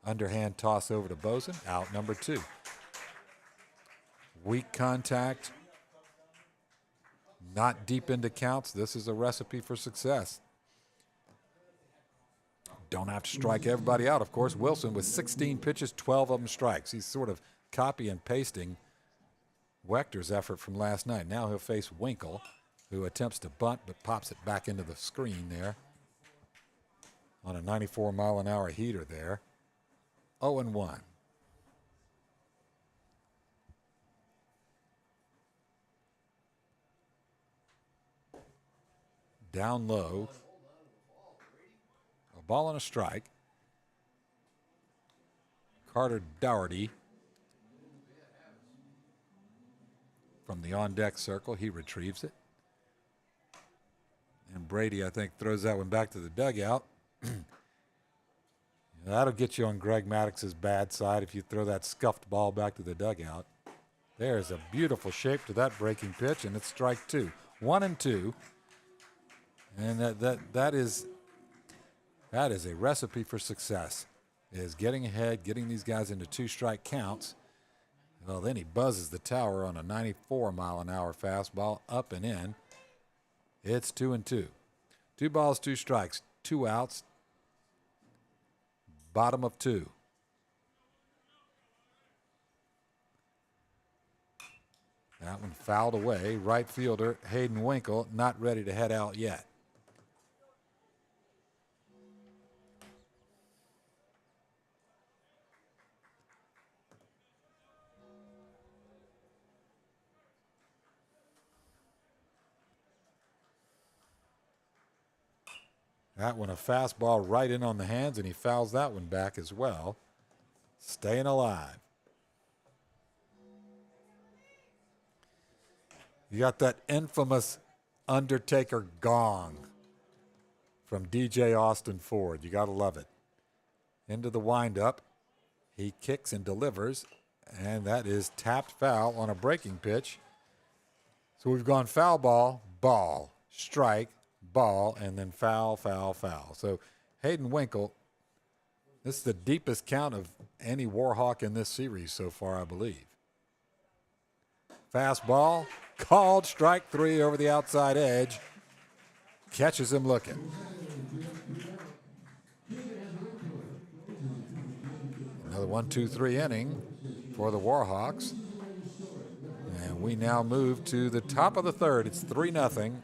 Underhand toss over to Bosen. Out number two. Weak contact. Not deep into counts. This is a recipe for success. Don't have to strike everybody out, of course. Wilson with 16 pitches, 12 of them strikes. He's sort of copy and pasting Wechter's effort from last night. Now he'll face Winkle, who attempts to bunt but pops it back into the screen there on a 94-mile-an-hour heater there. 0-1. Down low. A ball and a strike. Carter Dougherty from the on-deck circle. He retrieves it. And Brady, I think, throws that one back to the dugout. That'll get you on Greg Maddox's bad side if you throw that scuffed ball back to the dugout. There's a beautiful shape to that breaking pitch, and it's strike two. 1-2. And that is a recipe for success, is getting ahead, getting these guys into two-strike counts. Well, then he buzzes the tower on a 94-mile-an-hour fastball up and in. It's 2-2. 2 balls, 2 strikes, 2 outs. Bottom of 2. That one fouled away. Right fielder Hayden Winkle not ready to head out yet. That one a fastball right in on the hands, and he fouls that one back as well. Staying alive. You got that infamous Undertaker gong from DJ Austin Ford. You got to love it. Into the windup. He kicks and delivers, and that is tapped foul on a breaking pitch. So we've gone foul ball, strike, ball, and then foul, foul, foul. So Hayden Winkle, this is the deepest count of any Warhawk in this series so far, I believe. Fastball, called, strike 3 over the outside edge. Catches him looking. Another 1-2-3 inning for the Warhawks. And we now move to the top of the third. It's 3-0.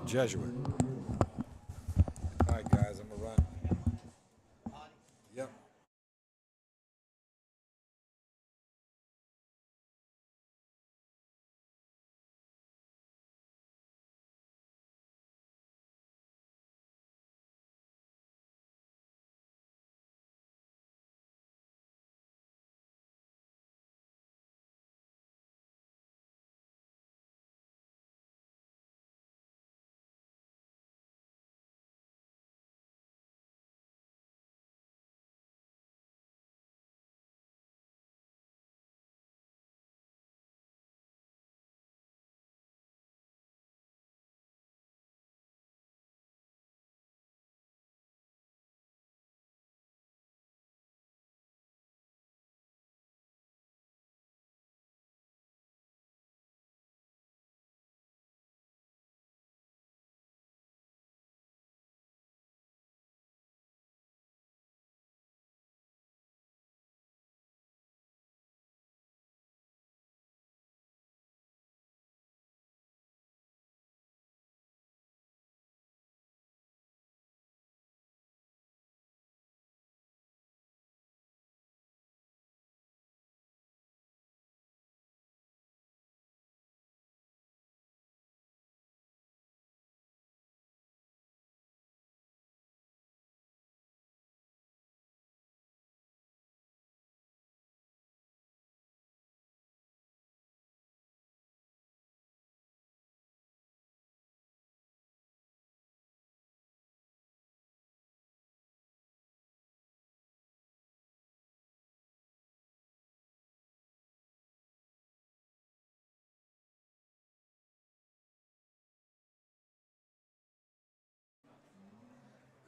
Jesuit. All right, guys, I'm going to run.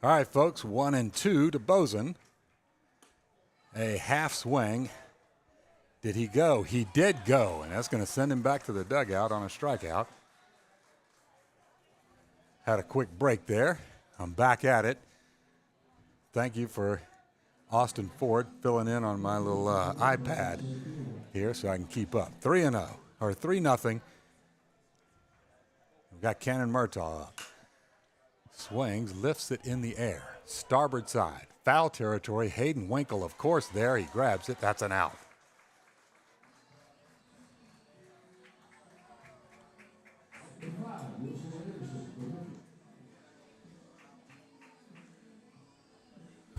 All right, folks, 1-2 to Bozen. A half swing. Did he go? He did go, and that's going to send him back to the dugout on a strikeout. Had a quick break there. I'm back at it. Thank you for Austin Ford filling in on my little iPad here so I can keep up. 3-0, or 3-0. We've got Cannon Murtaugh up. Swings, lifts it in the air. Starboard side. Foul territory. Hayden Winkle, of course, there. He grabs it. That's an out.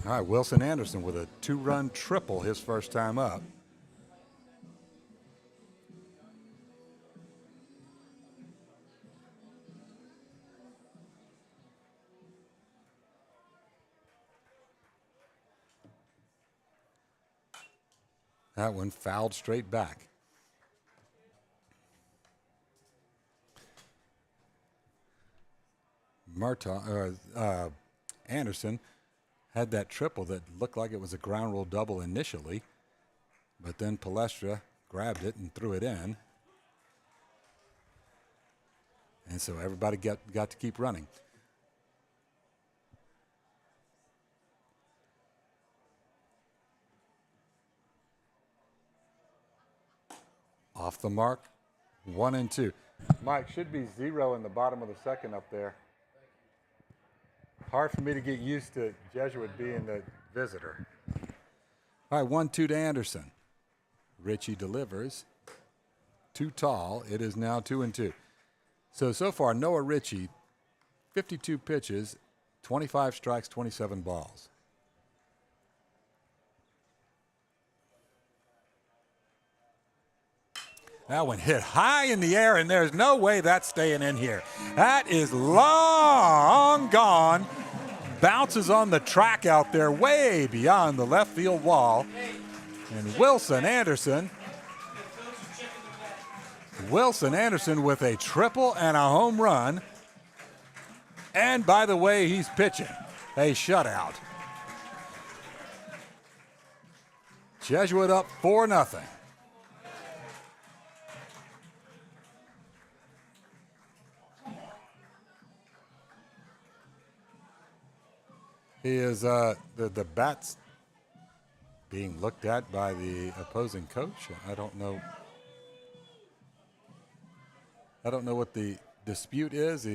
All right, Wilson Anderson with a 2-run triple his first time up. That one fouled straight back. Anderson had that triple that looked like it was a ground rule double initially, but then Palestra grabbed it and threw it in. And so everybody got to keep running. Off the mark, 1-2. Mike, should be 0 in the bottom of the second up there. Hard for me to get used to Jesuit being the visitor. All right, 1-2 to Anderson. Ritchie delivers. Too tall. It is now 2-2. So far, Noah Ritchie, 52 pitches, 25 strikes, 27 balls. That one hit high in the air, and there's no way that's staying in here. That is long gone. Bounces on the track out there way beyond the left field wall. And Wilson Anderson with a triple and a home run. And by the way, he's pitching a shutout. Jesuit up 4-0. He is the bat's being looked at by the opposing coach. I don't know what the dispute is.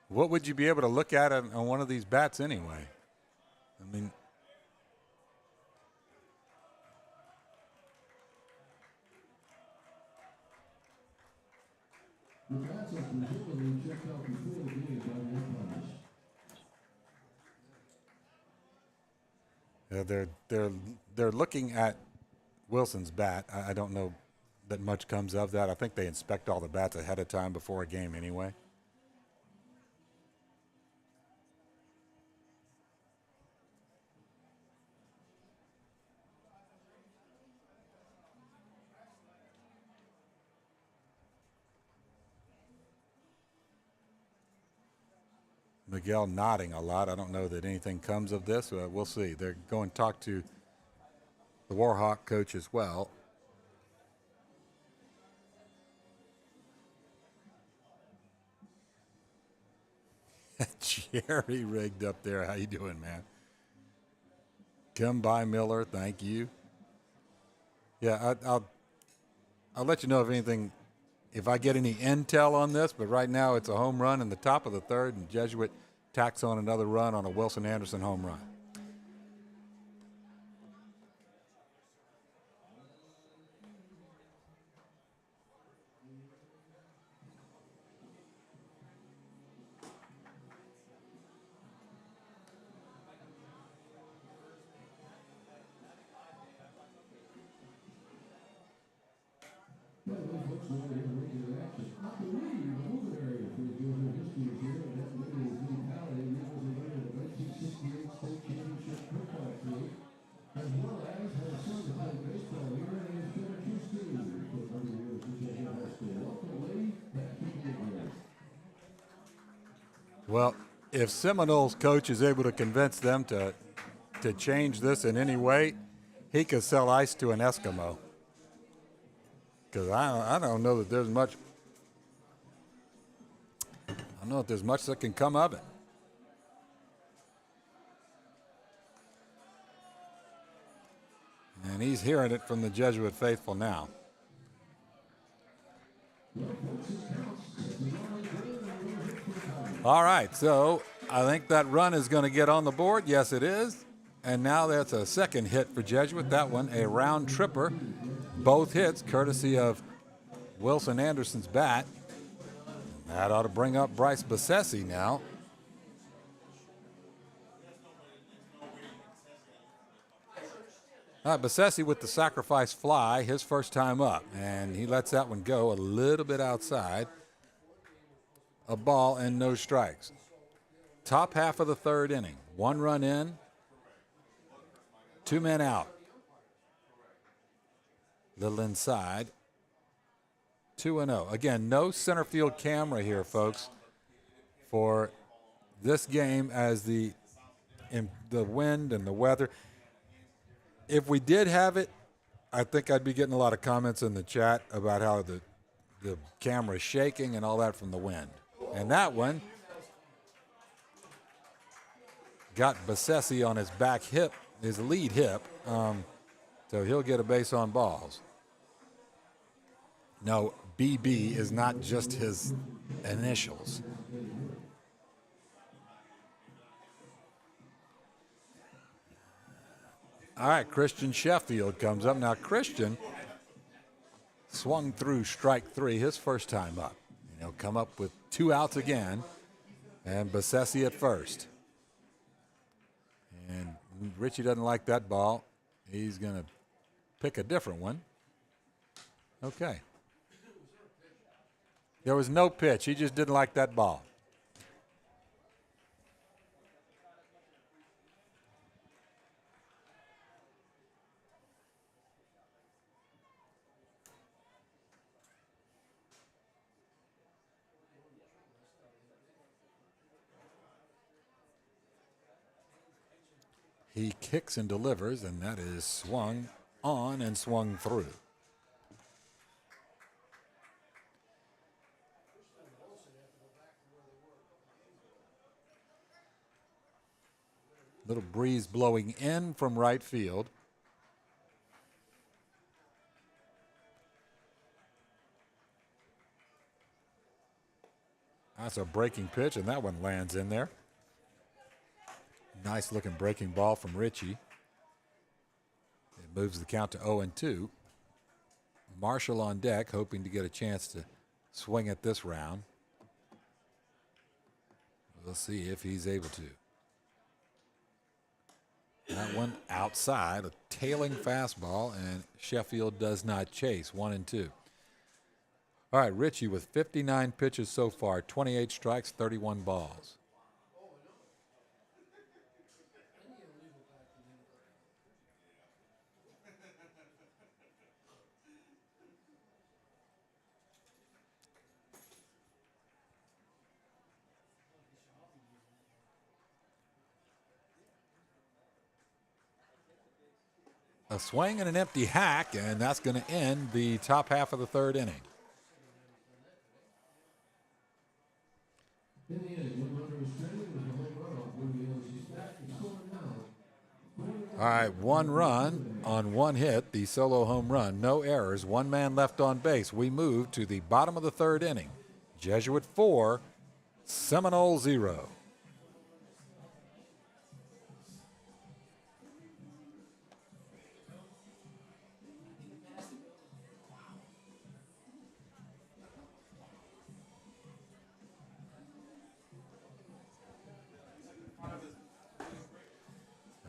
What would you be able to look at on one of these bats anyway? I mean, the bats are presumably checked out before the game by the umpires. They're looking at Wilson's bat. I don't know that much comes of that. I think they inspect all the bats ahead of time before a game anyway. Miguel nodding a lot. I don't know that anything comes of this. We'll see. They're going to talk to the Warhawk coach as well. Jerry rigged up there. How you doing, man? Come by, Miller. Thank you. Yeah, I'll let you know if anything, if I get any intel on this, but right now it's a home run in the top of the third, and Jesuit tacks on another run on a Wilson Anderson home run. Well, if Seminole's coach is able to convince them to change this in any way, he could sell ice to an Eskimo. Because I don't know that there's much. I don't know if there's much that can come of it. And he's hearing it from the Jesuit faithful now. All right, so I think that run is going to get on the board. Yes, it is. And now that's a second hit for Jesuit. That one, a round tripper. Both hits, courtesy of Wilson Anderson's bat. That ought to bring up Bryce Bessesi now. All right, Bessesi with the sacrifice fly, his first time up. And he lets that one go a little bit outside. A ball and no strikes. Top half of the third inning. 1 run in, 2 men out. Little inside. 2-0. Again, no center field camera here, folks, for this game as the wind and the weather. If we did have it, I think I'd be getting a lot of comments in the chat about how the camera is shaking and all that from the wind. And that one got Bessesi on his back hip, his lead hip, so he'll get a base on balls. No, BB is not just his initials. All right, Christian Sheffield comes up. Now, Christian swung through strike 3 his first time up. He'll come up with 2 outs again, and Bessesi at first. And Richie doesn't like that ball. He's going to pick a different one. Okay. There was no pitch. He just didn't like that ball. He kicks and delivers, and that is swung on and swung through. Little breeze blowing in from right field. That's a breaking pitch, and that one lands in there. Nice looking breaking ball from Richie. It moves the count to 0-2. Marshall on deck, hoping to get a chance to swing it this round. We'll see if he's able to. That one outside, a tailing fastball, and Sheffield does not chase. 1-2. All right, Richie with 59 pitches so far, 28 strikes, 31 balls. A swing and an empty hack, and that's going to end the top half of the third inning. All right, 1 run on 1 hit, the solo home run. No errors, 1 man left on base. We move to the bottom of the third inning. Jesuit 4, Seminole 0.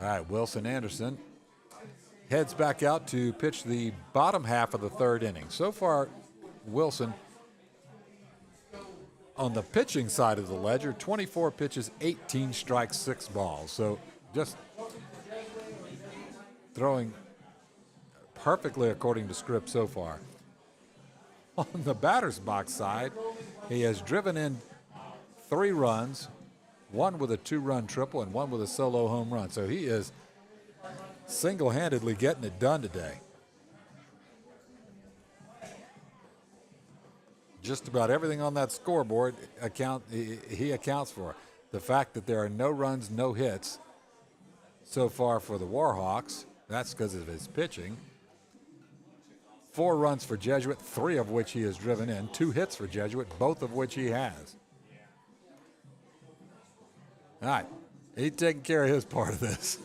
All right, Wilson Anderson heads back out to pitch the bottom half of the third inning. So far, Wilson, on the pitching side of the ledger, 24 pitches, 18 strikes, 6 balls. So just throwing perfectly according to script so far. On the batter's box side, he has driven in 3 runs, one with a 2-run triple and one with a solo home run. So he is single-handedly getting it done today. Just about everything on that scoreboard he accounts for. The fact that there are no runs, no hits so far for the Warhawks, that's because of his pitching. 4 runs for Jesuit, 3 of which he has driven in. 2 hits for Jesuit, both of which he has. All right, he's taking care of his part of this.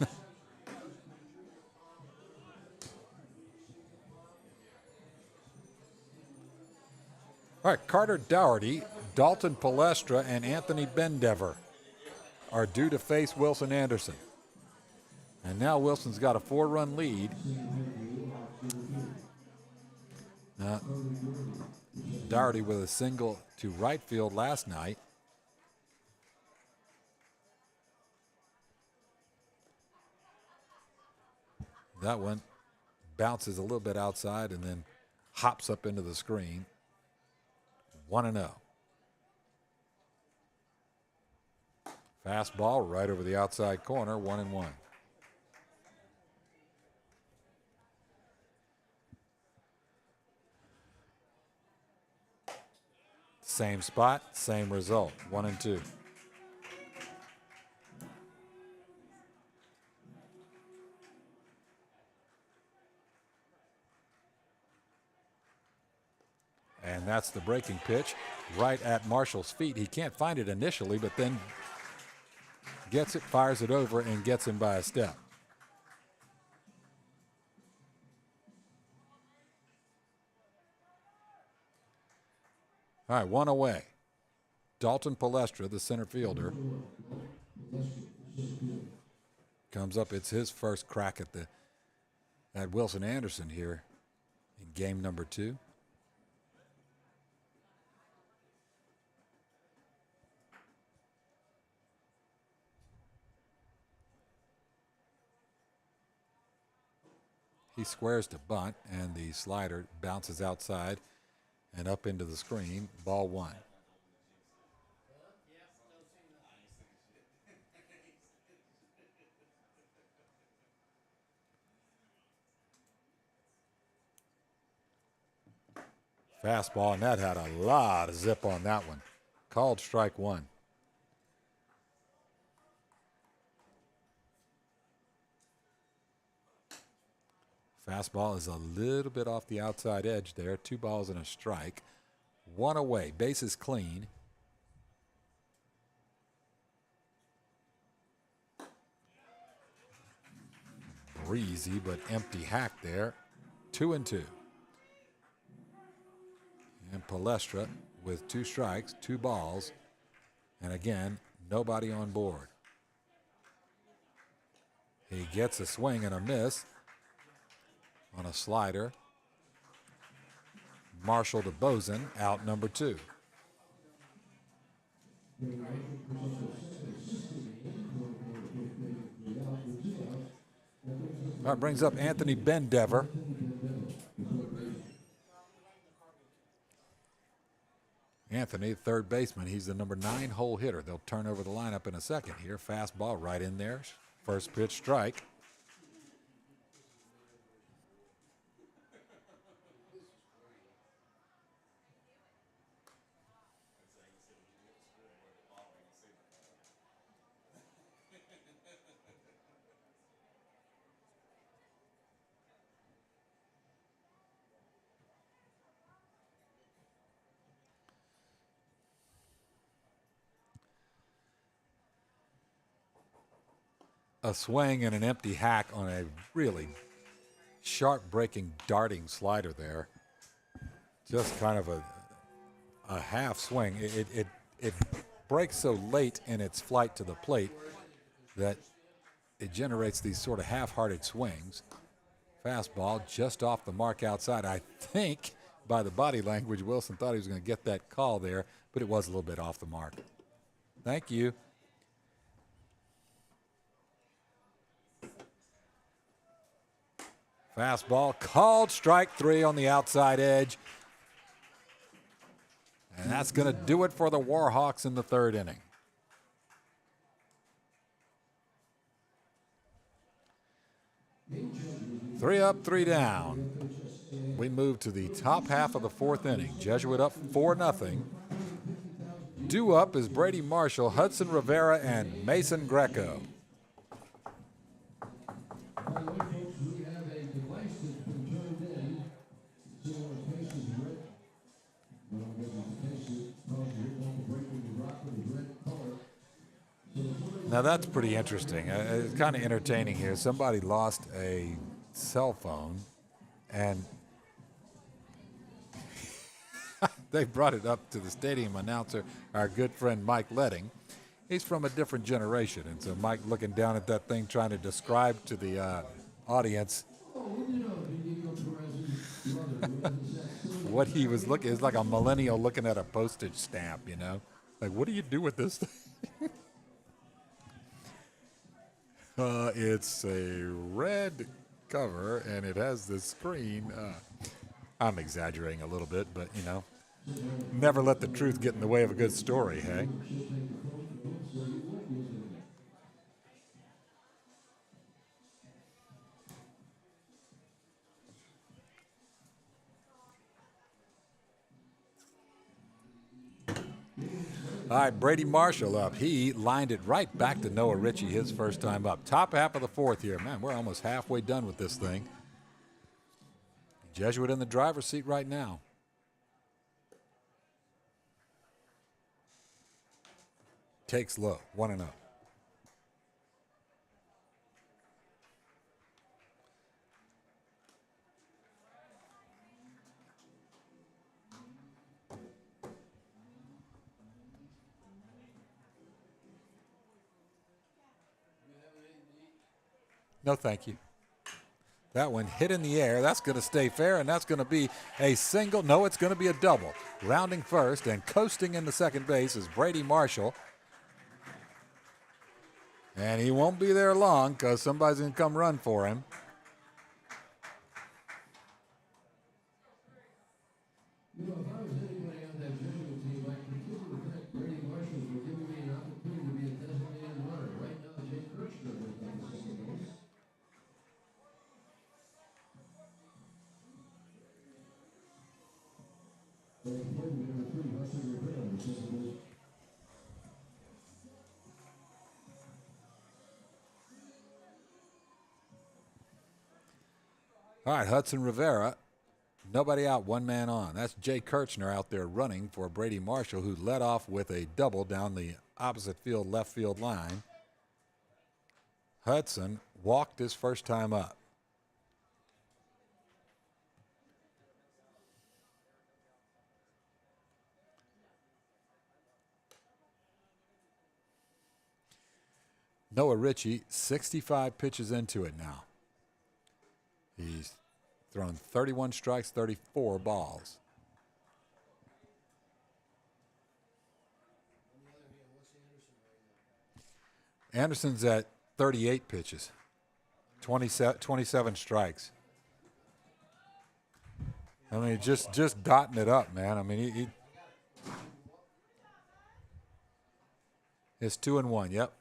All right, Carter Dougherty, Dalton Palestra, and Anthony Bendever are due to face Wilson Anderson. And now Wilson's got a 4-run lead. Dougherty with a single to right field last night. That one bounces a little bit outside and then hops up into the screen. 1-0. Fastball right over the outside corner, 1-1. Same spot, same result, 1-2. And that's the breaking pitch right at Marshall's feet. He can't find it initially, but then gets it, fires it over, and gets him by a step. All right, 1 away. Dalton Palestra, the center fielder, comes up. It's his first crack at Wilson Anderson here in game number 2. He squares to bunt, and the slider bounces outside and up into the screen. Ball 1. Fastball, and that had a lot of zip on that one. Called strike 1. Fastball is a little bit off the outside edge there. 2 balls and a strike. 1 away. Bases clean. Breezy but empty hack there. 2-2. And Palestra with 2 strikes, 2 balls, and again, nobody on board. He gets a swing and a miss on a slider. Marshall to Bozen, out number 2. That brings up Anthony Bendever. Anthony, third baseman, he's the number 9 hole hitter. They'll turn over the lineup in a second here. Fastball right in there. First pitch strike. A swing and an empty hack on a really sharp breaking darting slider there. Just kind of a half swing. It breaks so late in its flight to the plate that it generates these sort of half-hearted swings. Fastball just off the mark outside. I think by the body language, Wilson thought he was going to get that call there, but it was a little bit off the mark. Thank you. Fastball called strike 3 on the outside edge. And that's going to do it for the Warhawks in the 3rd inning. 3 up, 3 down. We move to the top half of the fourth inning. Jesuit up 4-0. Due up is Brady Marshall, Hudson Rivera, and Mason Greco. By the way, folks, we have a device that's been turned in. See when the case is red. Well, the case is caused here on the break when you rock with the red color. Now that's pretty interesting. It's kind of entertaining here. Somebody lost a cell phone, and they brought it up to the stadium announcer, our good friend Mike Letting. He's from a different generation, and so Mike looking down at that thing trying to describe to the audience what he was looking. It's like a millennial looking at a postage stamp, you know? Like, what do you do with this thing? It's a red cover, and it has the screen. I'm exaggerating a little bit, but, you know, never let the truth get in the way of a good story, hey? All right, Brady Marshall up. He lined it right back to Noah Ritchie his first time up. Top half of the fourth here. Man, we're almost halfway done with this thing. Jesuit in the driver's seat right now. Takes low, 1-0. No, thank you. That one hit in the air. That's going to stay fair, and that's going to be a single. No, it's going to be a double. Rounding first and coasting into second base is Brady Marshall. And he won't be there long because somebody's going to come run for him. You know, if I was anybody on that Jesuit team, I'd consider the fact Brady Marshall for giving me an opportunity to be a designated runner. Right now, Jay Kirchner is on the second base. Number 3, Hudson Rivera on the second base. All right, Hudson Rivera. Nobody out, one man on. That's Jay Kirchner out there running for Brady Marshall, who led off with a double down the opposite field, left field line. Hudson walked his first time up. Noah Ritchie, 65 pitches into it now. He's thrown 31 strikes, 34 balls. Anderson's at 38 pitches, 27 strikes. I mean, just dotting it up, man. I mean, it's 2-1. Yep.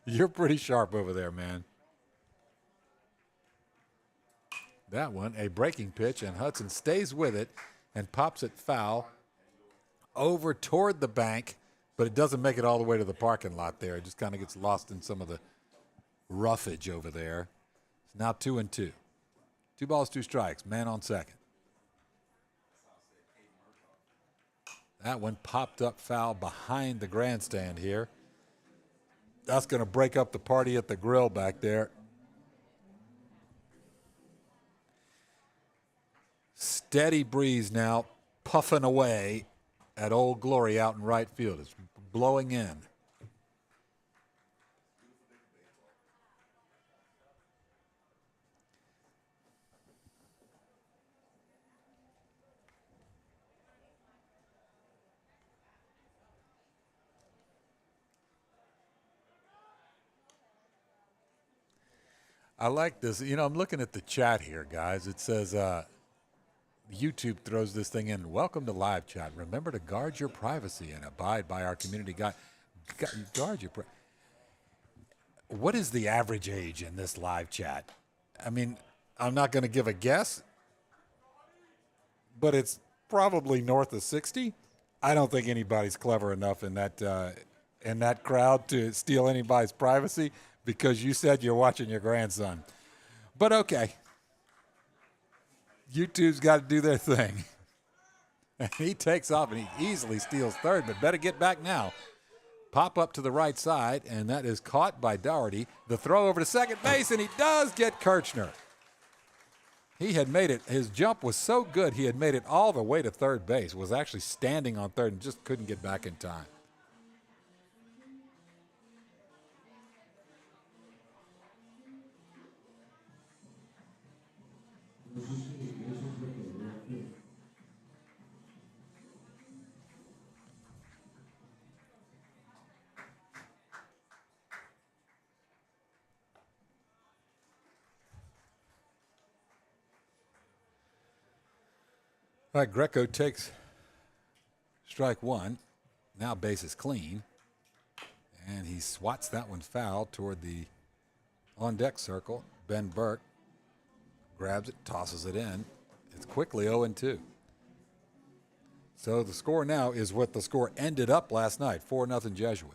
You're pretty sharp over there, man. That one, a breaking pitch, and Hudson stays with it and pops it foul over toward the bank, but it doesn't make it all the way to the parking lot there. It just kind of gets lost in some of the roughage over there. It's now 2-2. 2 balls, 2 strikes. Man on second. That one popped up foul behind the grandstand here. That's going to break up the party at the grill back there. Steady breeze now, puffing away at Old Glory out in right field. It's blowing in. I like this. You know, I'm looking at the chat here, guys. It says YouTube throws this thing in. Welcome to live chat. Remember to guard your privacy and abide by our community guide. Guard your privacy. what is the average age in this live chat? I mean, I'm not going to give a guess, but it's probably north of 60. I don't think anybody's clever enough in that crowd to steal anybody's privacy because you said you're watching your grandson. But okay, YouTube's got to do their thing. And he takes off and he easily steals third, but better get back now. Pop up to the right side, and that is caught by Dougherty. The throw over to second base, and he does get Kirchner. He had made it. His jump was so good, he had made it all the way to third base, was actually standing on third and just couldn't get back in time. All right, Greco takes strike one. Now base is clean. And he swats that one foul toward the on-deck circle. Ben Burke grabs it, tosses it in. It's quickly 0-2. So the score now is what the score ended up last night, 4-0 Jesuit.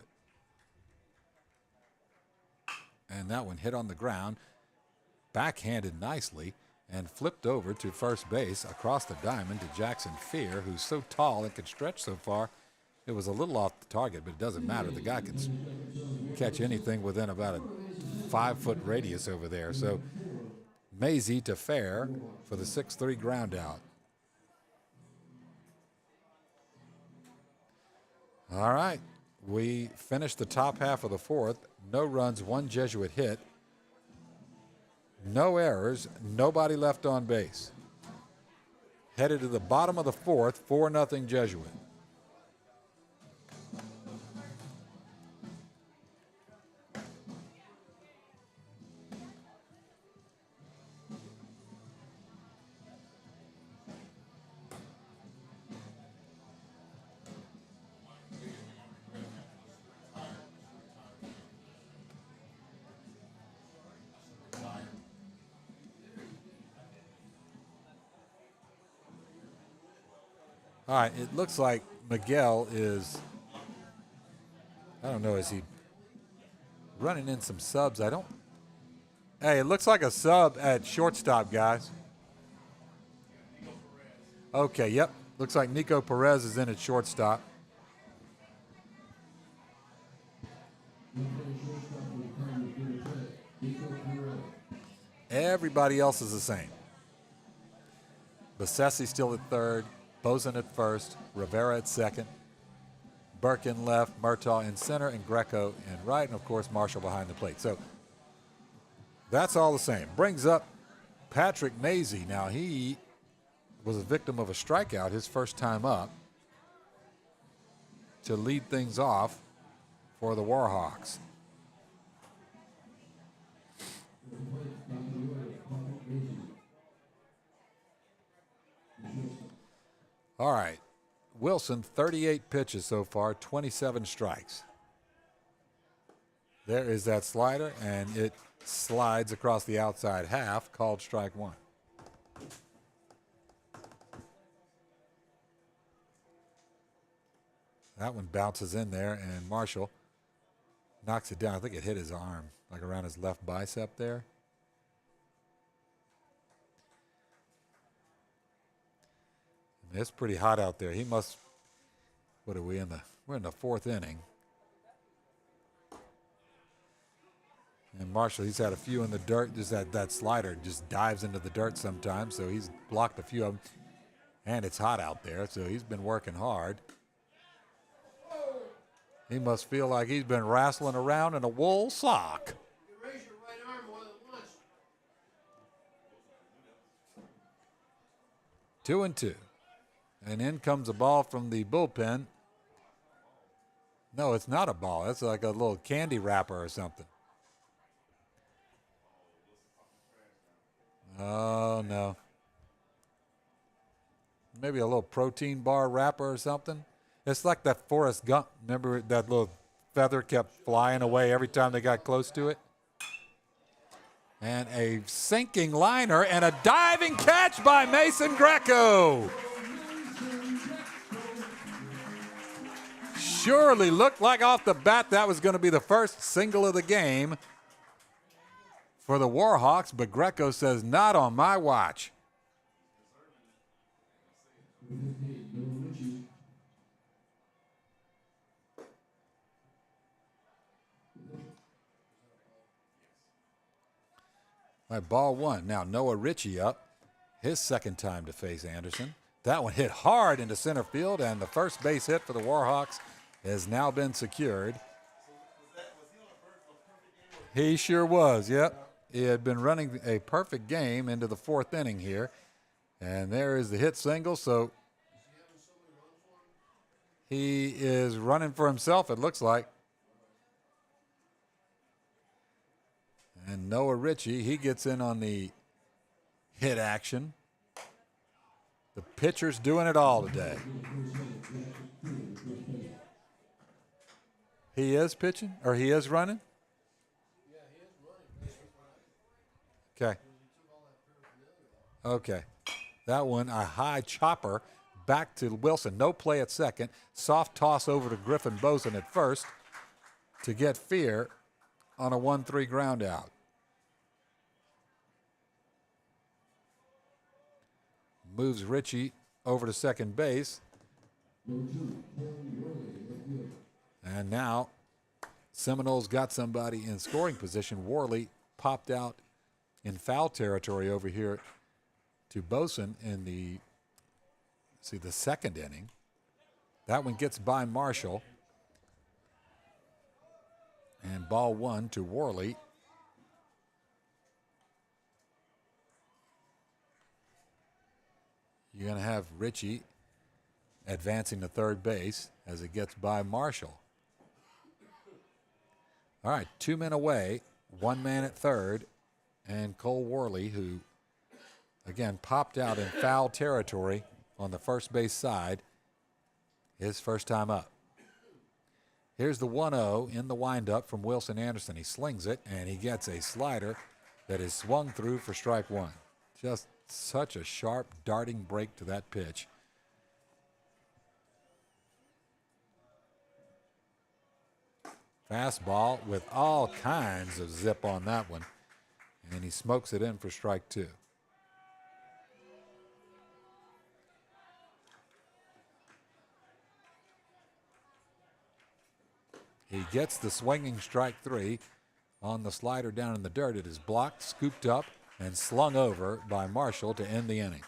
And that one hit on the ground, backhanded nicely, and flipped over to first base across the diamond to Jackson Fear, who's so tall and can stretch so far. It was a little off the target, but it doesn't matter. The guy can catch anything within about a 5-foot radius over there. So Maisie to Fair for the 6-3 ground out. All right, we finished the top half of the fourth. No runs, one Jesuit hit. No errors, nobody left on base. Headed to the bottom of the fourth, 4-0 Jesuit. All right, it looks like Miguel is, I don't know, is he running in some subs? Hey, it looks like a sub at shortstop, guys. Okay, yep. Looks like Nico Perez is in at shortstop. Everybody else is the same. Bassesi still at third. Bozen at first, Rivera at second, Burke in left, Murtaugh in center, and Greco in right, and of course Marshall behind the plate. So that's all the same. Brings up Patrick Maisie. Now he was a victim of a strikeout his first time up to lead things off for the Warhawks. All right, Wilson, 38 pitches so far, 27 strikes. There is that slider, and it slides across the outside half, called strike one. That one bounces in there, and Marshall knocks it down. I think it hit his arm, like around his left bicep there. It's pretty hot out there. He must, what are we in the, we're in the fourth inning. And Marshall, he's had a few in the dirt. Just that slider just dives into the dirt sometimes, so he's blocked a few of them. And it's hot out there, so he's been working hard. He must feel like he's been wrestling around in a wool sock. Raise your right arm more than once. 2-2. And in comes a ball from the bullpen. No, it's not a ball. That's like a little candy wrapper or something. Oh, no. Maybe a little protein bar wrapper or something. It's like that Forrest Gump. Remember that little feather kept flying away every time they got close to it? And a sinking liner and a diving catch by Mason Greco. Surely looked like off the bat that was going to be the first single of the game for the Warhawks, but Greco says, not on my watch. All right, ball one. Now Noah Ritchie up. His second time to face Anderson. That one hit hard into center field, and the first base hit for the Warhawks has now been secured. He sure was, yep. He had been running a perfect game into the fourth inning here. And there is the hit single, so he is running for himself, it looks like. And Noah Ritchie, he gets in on the hit action. The pitcher's doing it all today. He is pitching, or he is running? Okay. Okay. That one, a high chopper back to Wilson. No play at second. Soft toss over to Griffin Boson at first to get Fear on a 1-3 ground out. Moves Ritchie over to second base. And now Seminoles got somebody in scoring position. Worley popped out in foul territory over here to Boson in the second inning. That one gets by Marshall. And ball one to Worley. You're going to have Ritchie advancing to third base as it gets by Marshall. All right, 2 men away, 1 man at third, and Cole Worley, who, again, popped out in foul territory on the first base side, his first time up. Here's the 1-0 in the windup from Wilson Anderson. He slings it, and he gets a slider that is swung through for strike one. Just such a sharp, darting break to that pitch. Fastball with all kinds of zip on that one, and he smokes it in for strike two. He gets the swinging strike three on the slider down in the dirt. It is blocked, scooped up, and slung over by Marshall to end the inning.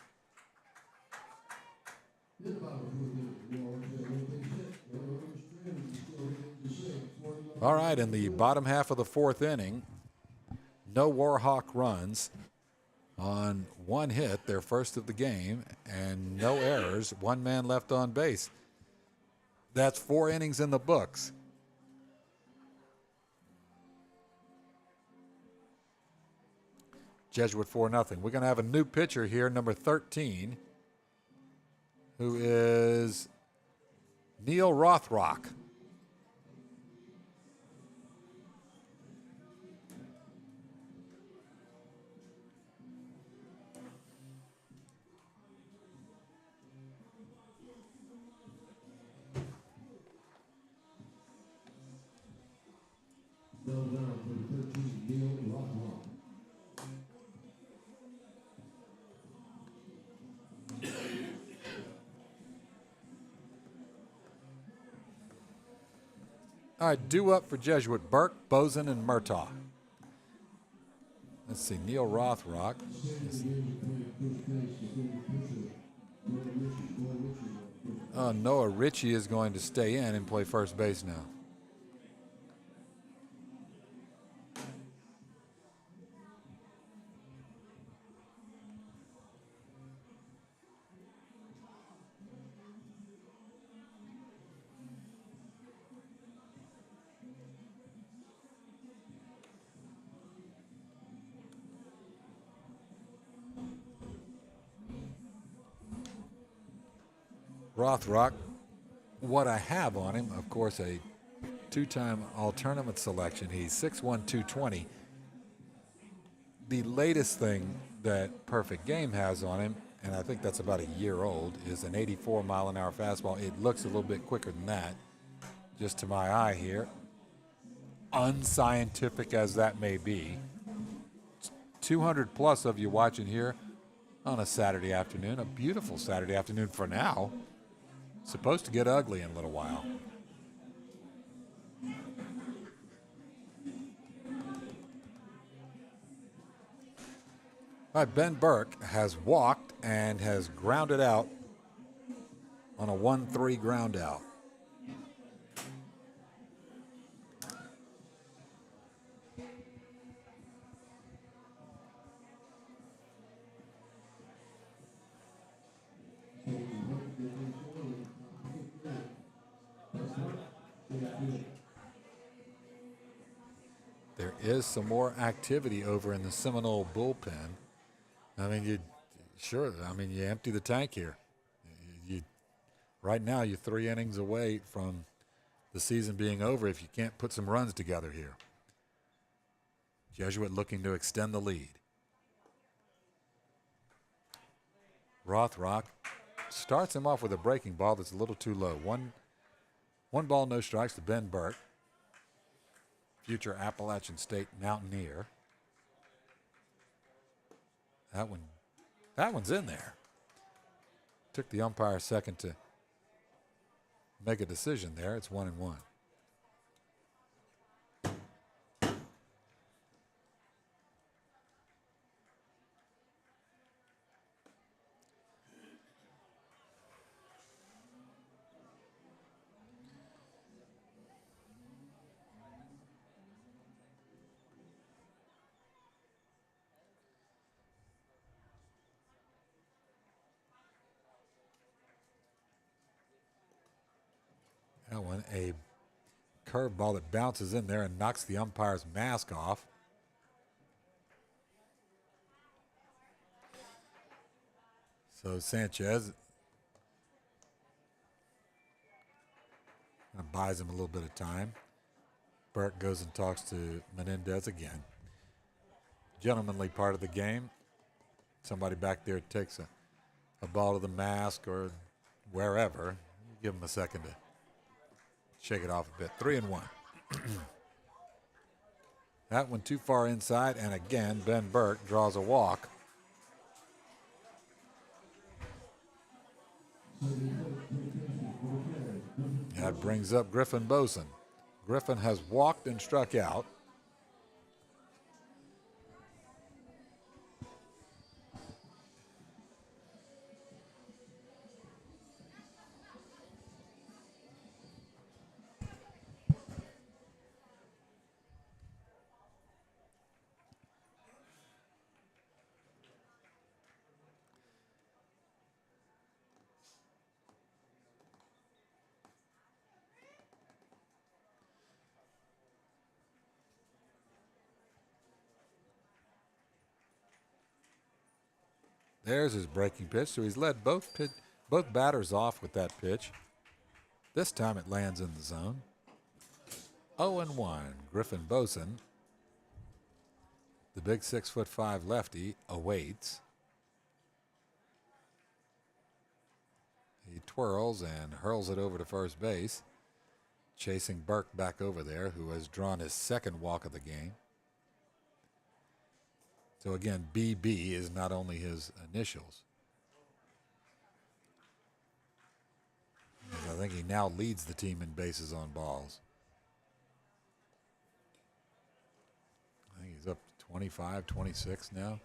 All right, in the bottom half of the fourth inning, no Warhawk runs on one hit, their first of the game, and no errors, 1 man left on base. That's 4 innings in the books. Jesuit 4-0. We're going to have a new pitcher here, number 13, who is Neil Rothrock. All right, due up for Jesuit, Burke, Boson, and Murtaugh. Let's see, Neil Rothrock. Noah Ritchie is going to stay in and play first base now. Rothrock, what I have on him, of course, a 2-time all-tournament selection. He's 6'1", 220. The latest thing that Perfect Game has on him, and I think that's about a year old, is an 84-mile-an-hour fastball. It looks a little bit quicker than that, just to my eye here. Unscientific as that may be. 200 plus of you watching here on a Saturday afternoon, a beautiful Saturday afternoon for now. Supposed to get ugly in a little while. All right, Ben Burke has walked and has grounded out on a 1-3 ground out. There is some more activity over in the Seminole bullpen. I mean, you empty the tank here. Right now, you're 3 innings away from the season being over if you can't put some runs together here. Jesuit looking to extend the lead. Rothrock starts him off with a breaking ball that's a little too low. One ball, no strikes to Ben Burke, future Appalachian State Mountaineer. That one's in there. Took the umpire a second to make a decision there. It's 1-1. That one, a curveball that bounces in there and knocks the umpire's mask off. So Sanchez buys him a little bit of time. Burke goes and talks to Menendez again. Gentlemanly part of the game. Somebody back there takes a ball to the mask or wherever. Give him a second to shake it off a bit. 3-1. That one too far inside, and again, Ben Burke draws a walk. That brings up Griffin Boson. Griffin has walked and struck out. There's his breaking pitch. So he's led both batters off with that pitch. This time it lands in the zone. 0-1. Griffin Boson, the big 6'5" lefty, awaits. He twirls and hurls it over to first base, chasing Burke back over there, who has drawn his second walk of the game. So again, BB is not only his initials. I think he now leads the team in bases on balls. I think he's up to 25, 26 now.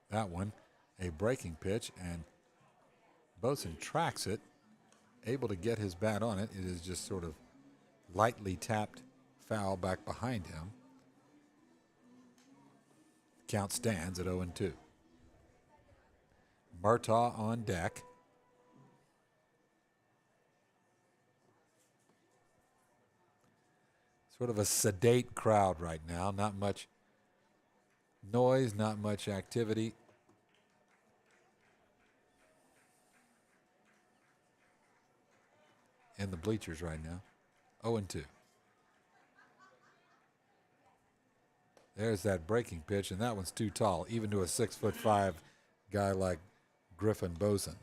That one, a breaking pitch, and Boson tracks it, able to get his bat on it. It is just sort of lightly tapped foul back behind him. Count stands at 0-2. Murtaugh on deck. Sort of a sedate crowd right now. Not much noise, not much activity. in the bleachers right now. 0-2. There's that breaking pitch, and that one's too tall, even to a 6'5" guy like Griffin Boson.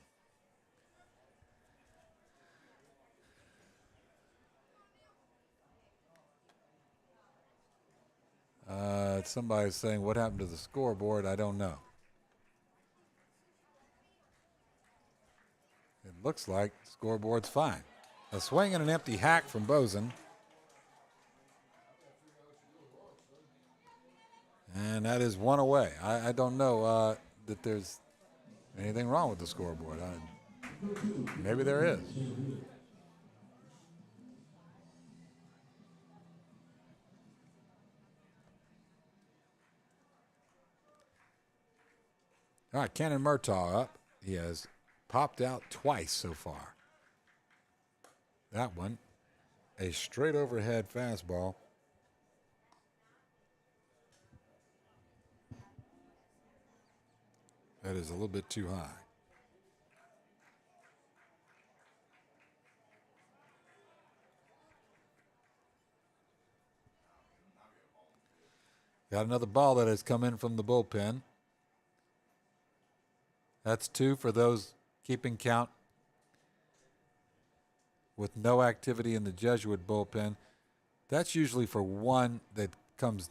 Somebody's saying, what happened to the scoreboard? I don't know. It looks like the scoreboard's fine. A swing and an empty hack from Boson. And that is one away. I don't know that there's anything wrong with the scoreboard. Maybe there is. All right, Cannon Murtaugh up. He has popped out twice so far. That one, a straight overhead fastball. That is a little bit too high. Got another ball that has come in from the bullpen. That's 2 for those keeping count with no activity in the Jesuit bullpen. That's usually for one that comes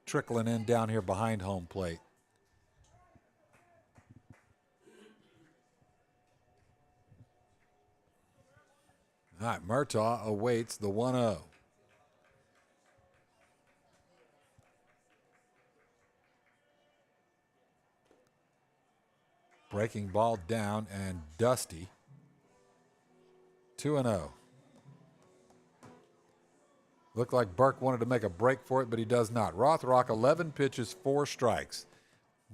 trickling in down here behind home plate. All right, Murtaugh awaits the 1-0. Breaking ball down and dusty. 2-0. Looked like Burke wanted to make a break for it, but he does not. Rothrock, 11 pitches, 4 strikes.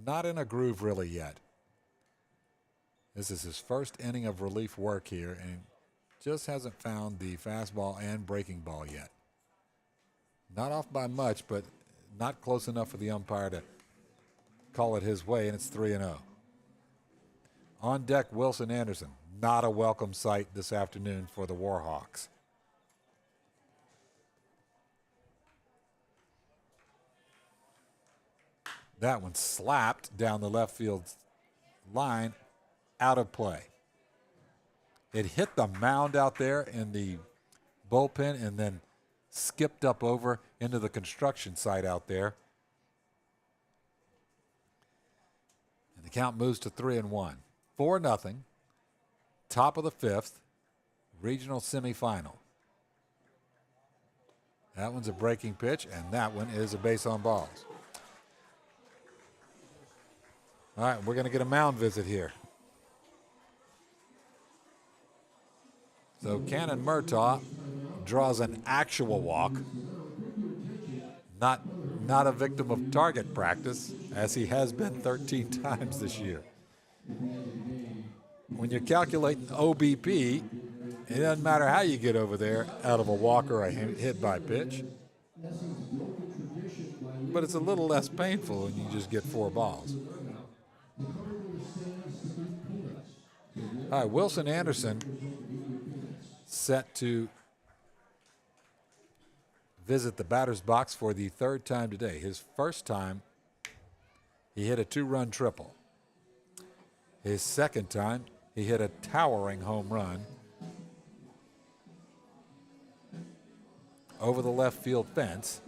Not in a groove really yet. This is his first inning of relief work here, and just hasn't found the fastball and breaking ball yet. Not off by much, but not close enough for the umpire to call it his way, and it's 3-0. On deck, Wilson Anderson. Not a welcome sight this afternoon for the Warhawks. That one slapped down the left field line, out of play. It hit the mound out there in the bullpen and then skipped up over into the construction site out there. And the count moves to 3-1. 4-0. Top of the 5th. Regional semifinal. That one's a breaking pitch, and that one is a base on balls. All right, we're going to get a mound visit here. So Cannon Murtaugh draws an actual walk, not a victim of target practice, as he has been 13 times this year. When you're calculating OBP, it doesn't matter how you get over there out of a walk or a hit by pitch. But it's a little less painful when you just get 4 balls. All right, Wilson Anderson set to visit the batter's box for the 3rd time today. His first time, he hit a 2-run triple. His second time, he hit a towering home run over the left field fence,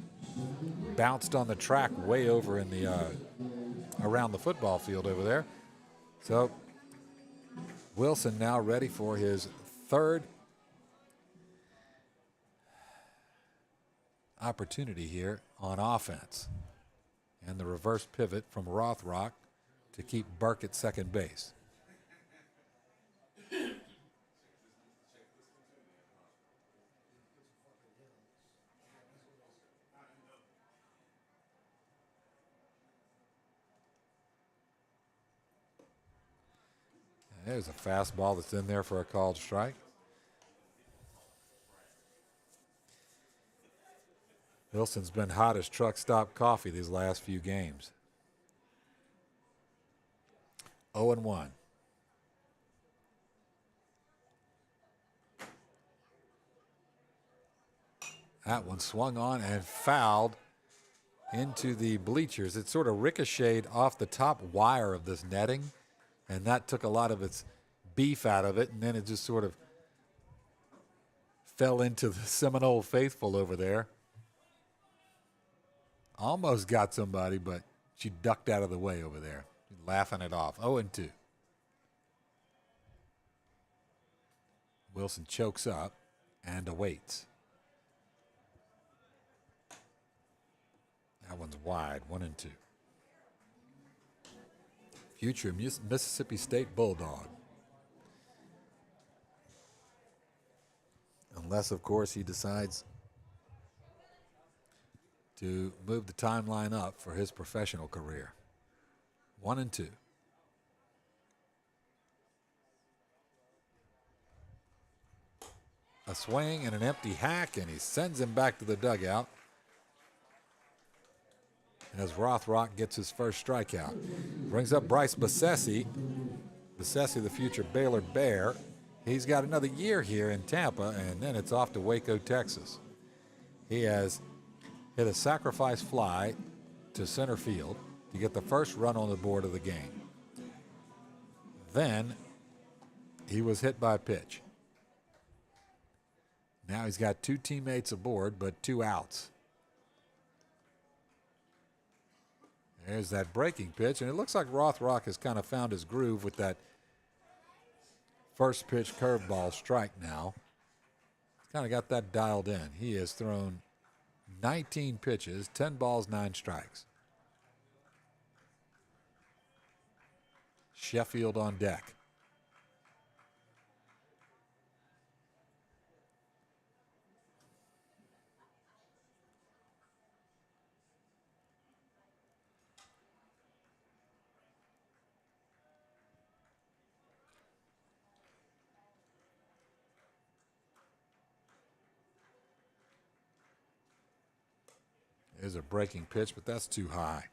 bounced on the track way over in the around the football field over there. So Wilson now ready for his 3rd opportunity here on offense. And the reverse pivot from Rothrock to keep Burke at second base. There's a fastball that's in there for a called strike. Wilson's been hot as truck stop coffee these last few games. 0-1. That one swung on and fouled into the bleachers. It sort of ricocheted off the top wire of this netting, and that took a lot of its beef out of it, and then it just sort of fell into the Seminole faithful over there. Almost got somebody, but she ducked out of the way over there, laughing it off. 0-2. Wilson chokes up and awaits. That one's wide, 1-2. Future Mississippi State Bulldog. Unless, of course, he decides to move the timeline up for his professional career. 1-2. A swing and an empty hack, and he sends him back to the dugout. And as Rothrock gets his first strikeout, brings up Bryce Bessesi. Bessesi, the future Baylor Bear. He's got another year here in Tampa, and then it's off to Waco, Texas. He has hit a sacrifice fly to center field to get the first run on the board of the game. Then he was hit by a pitch. Now he's got two teammates aboard, but 2 outs. There's that breaking pitch, and it looks like Rothrock has kind of found his groove with that first pitch curveball strike now. He's kind of got that dialed in. He has thrown 19 pitches, 10 balls, 9 strikes. Sheffield on deck. There's a breaking pitch, but that's too high.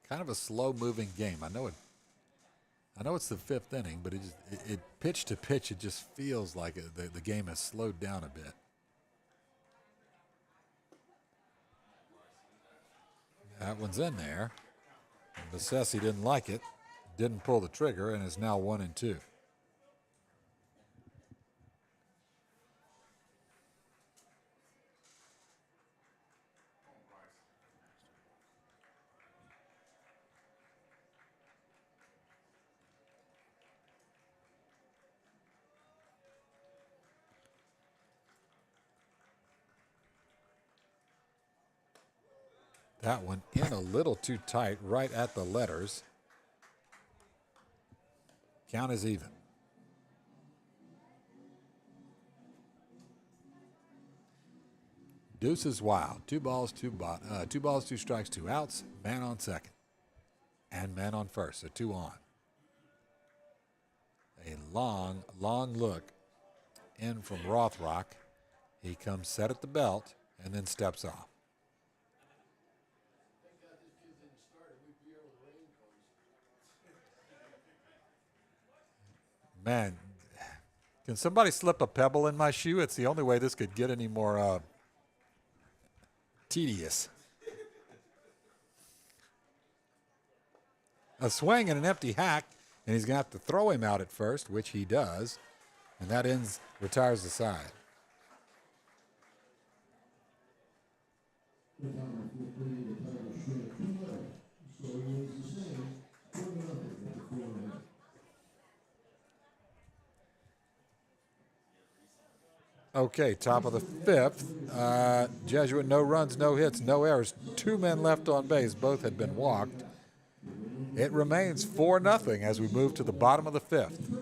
Kind of a slow-moving game. I know it's the 5th inning, but it pitch to pitch, it just feels like the game has slowed down a bit. That one's in there. Bessesi didn't like it, didn't pull the trigger, and is now 1-2. That one in a little too tight, right at the letters. Count is even. Deuce is wild. 2 balls, 2 strikes, 2 outs. Man on second. And man on first, so 2 on. A long, long look in from Rothrock. He comes set at the belt and then steps off. Man, can somebody slip a pebble in my shoe? It's the only way this could get any more tedious. A swing and an empty hack, and he's going to have to throw him out at first, which he does, and that retires the side. Okay, top of the 5th. Jesuit, no runs, no hits, no errors. 2 men left on base. Both had been walked. It remains 4-0 as we move to the bottom of the 5th.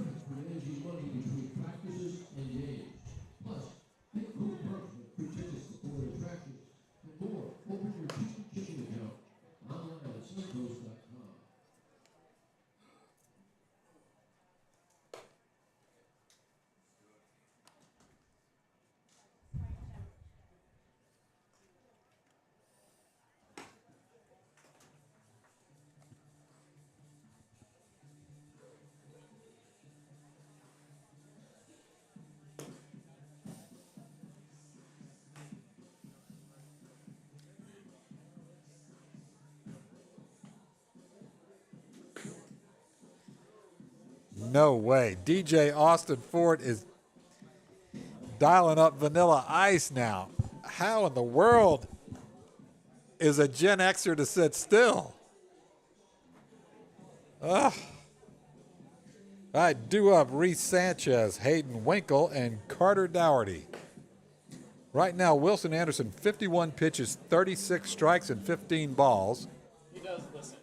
No way. DJ Austin Ford is dialing up Vanilla Ice now. How in the world is a Gen Xer to sit still? Ugh. All right, due up Reese Sanchez, Hayden Winkle, and Carter Dougherty. Right now, Wilson Anderson, 51 pitches, 36 strikes, and 15 balls. He does listen.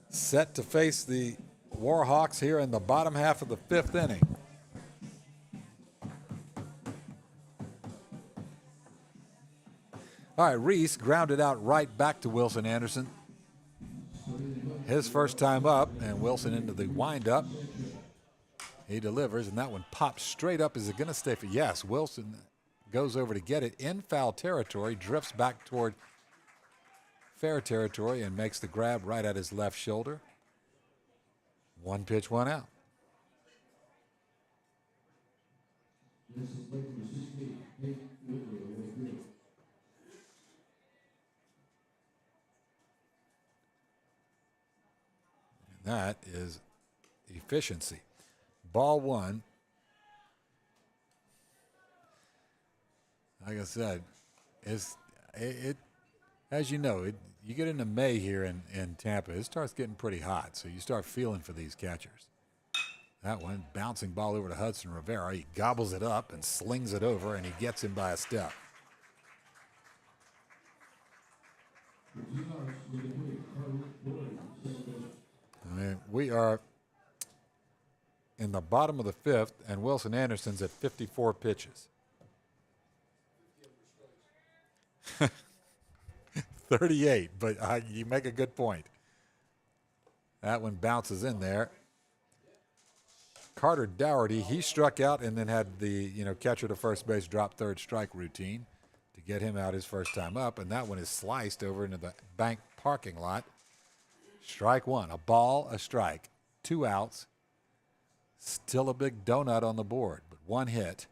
Set to face the Warhawks here in the bottom half of the fifth inning. All right, Reese grounded out right back to Wilson Anderson. His first time up, and Wilson into the windup. He delivers, and that one pops straight up. Is it going to stay for? Yes, Wilson goes over to get it in foul territory, drifts back toward fair territory, and makes the grab right at his left shoulder. One pitch, one out. That is efficiency. Ball one. Like I said, it as you know, you get into May here in Tampa, it starts getting pretty hot, so you start feeling for these catchers. That one, bouncing ball over to Hudson Rivera. He gobbles it up and slings it over, and he gets him by a step. I mean, we are in the bottom of the fifth, and Wilson Anderson's at 54 pitches. 38, but you make a good point. That one bounces in there. Carter Dougherty, he struck out and then had the catcher to first base drop third strike routine to get him out his first time up, and that one is sliced over into the bank parking lot. Strike one, a ball, a strike, 2 outs. Still a big donut on the board, but one hit.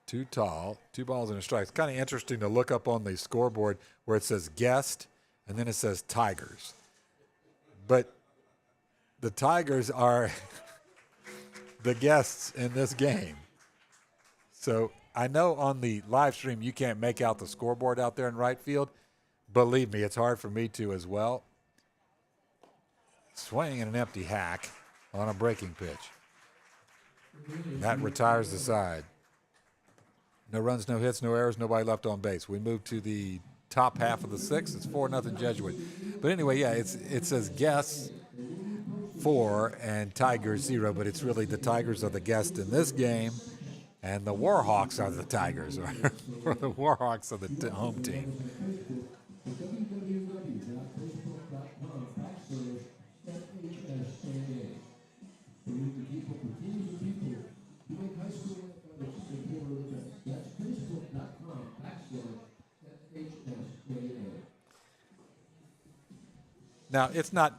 Too tall, 2 balls and a strike. It's kind of interesting to look up on the scoreboard where it says guest and then it says Tigers. But the Tigers are the guests in this game. So I know on the live stream you can't make out the scoreboard out there in right field. Believe me, it's hard for me to as well. Swinging an empty hack on a breaking pitch. That retires the side. No runs, no hits, no errors, nobody left on base. We move to the top half of the sixth. It's 4-0 Jesuit. But anyway, yeah, it says guests 4 and Tigers 0, but it's really the Tigers are the guests in this game, and the Warhawks are the Tigers, or the Warhawks are the home team. Now, it's not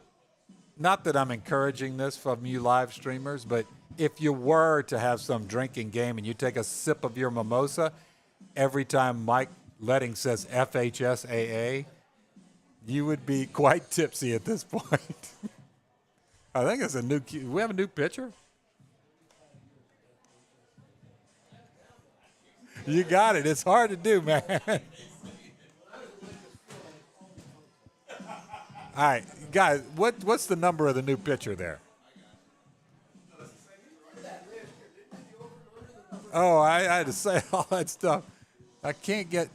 that I'm encouraging this from you live streamers, but if you were to have some drinking game and you take a sip of your mimosa, every time Mike Letting says FHSAA, you would be quite tipsy at this point. I think it's we have a new pitcher? You got it. It's hard to do, man. All right, guys, what's the number of the new pitcher there? Oh, I had to say all that stuff. I can't get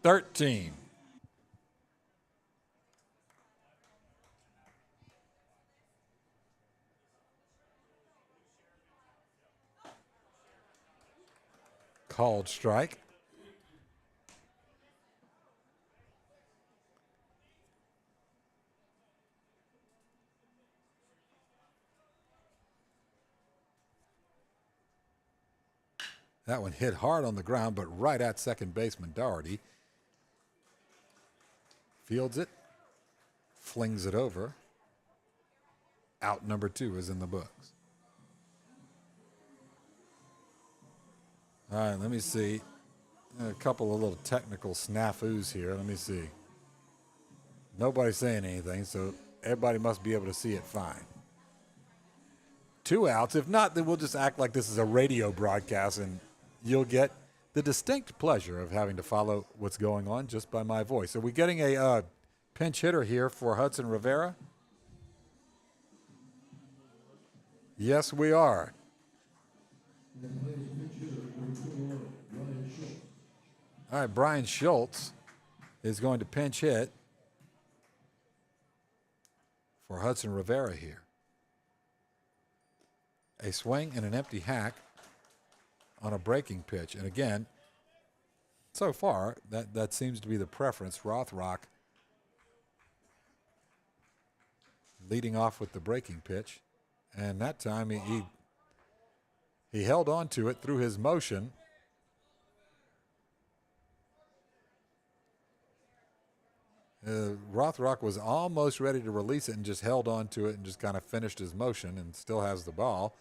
13. Called strike. That one hit hard on the ground, but right at second baseman Dougherty. Fields it, flings it over. out number 2 is in the books. All right, let me see. A couple of little technical snafus here. Let me see. Nobody's saying anything, so everybody must be able to see it fine. 2 outs. If not, then we'll just act like this is a radio broadcast, and you'll get the distinct pleasure of having to follow what's going on just by my voice. Are we getting a pinch hitter here for Hudson Rivera? Yes, we are. All right, Brian Schultz is going to pinch hit for Hudson Rivera here. A swing and an empty hack on a breaking pitch. And again, so far, that seems to be the preference. Rothrock leading off with the breaking pitch. And that time he held on to it through his motion. Rothrock was almost ready to release it and just held on to it and just kind of finished his motion and still has the ball.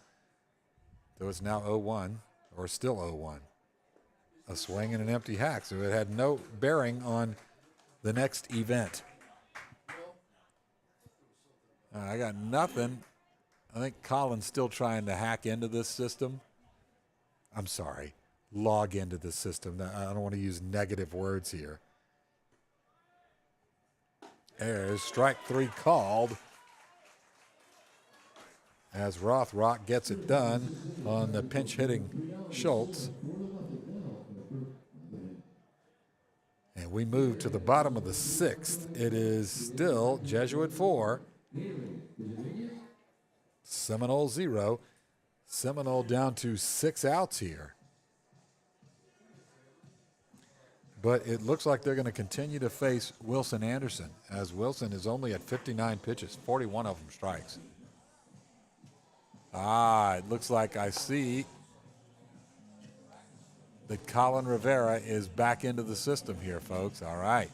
Though it's now 0-1, or still 0-1. A swing and an empty hack, so it had no bearing on the next event. I got nothing. I think Colin's still trying to hack into this system. I'm sorry, log into the system. I don't want to use negative words here. There's strike 3 called as Rothrock gets it done on the pinch hitting Schultz. And we move to the bottom of the 6th. It is still Jesuit 4, Seminole 0. Seminole down to 6 outs here. But it looks like they're going to continue to face Wilson Anderson, as Wilson is only at 59 pitches, 41 of them strikes. It looks like I see that Colin Rivera is back into the system here, folks. All right.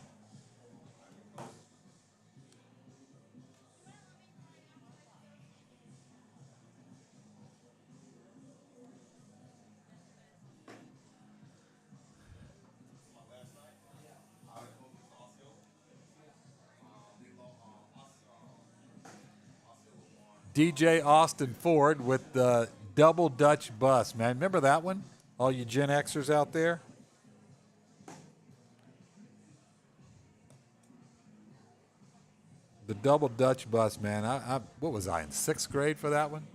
DJ Austin Ford with the double Dutch bus, man. Remember that one? All you Gen Xers out there? The double Dutch bus, man. What was I, in 6th grade for that one?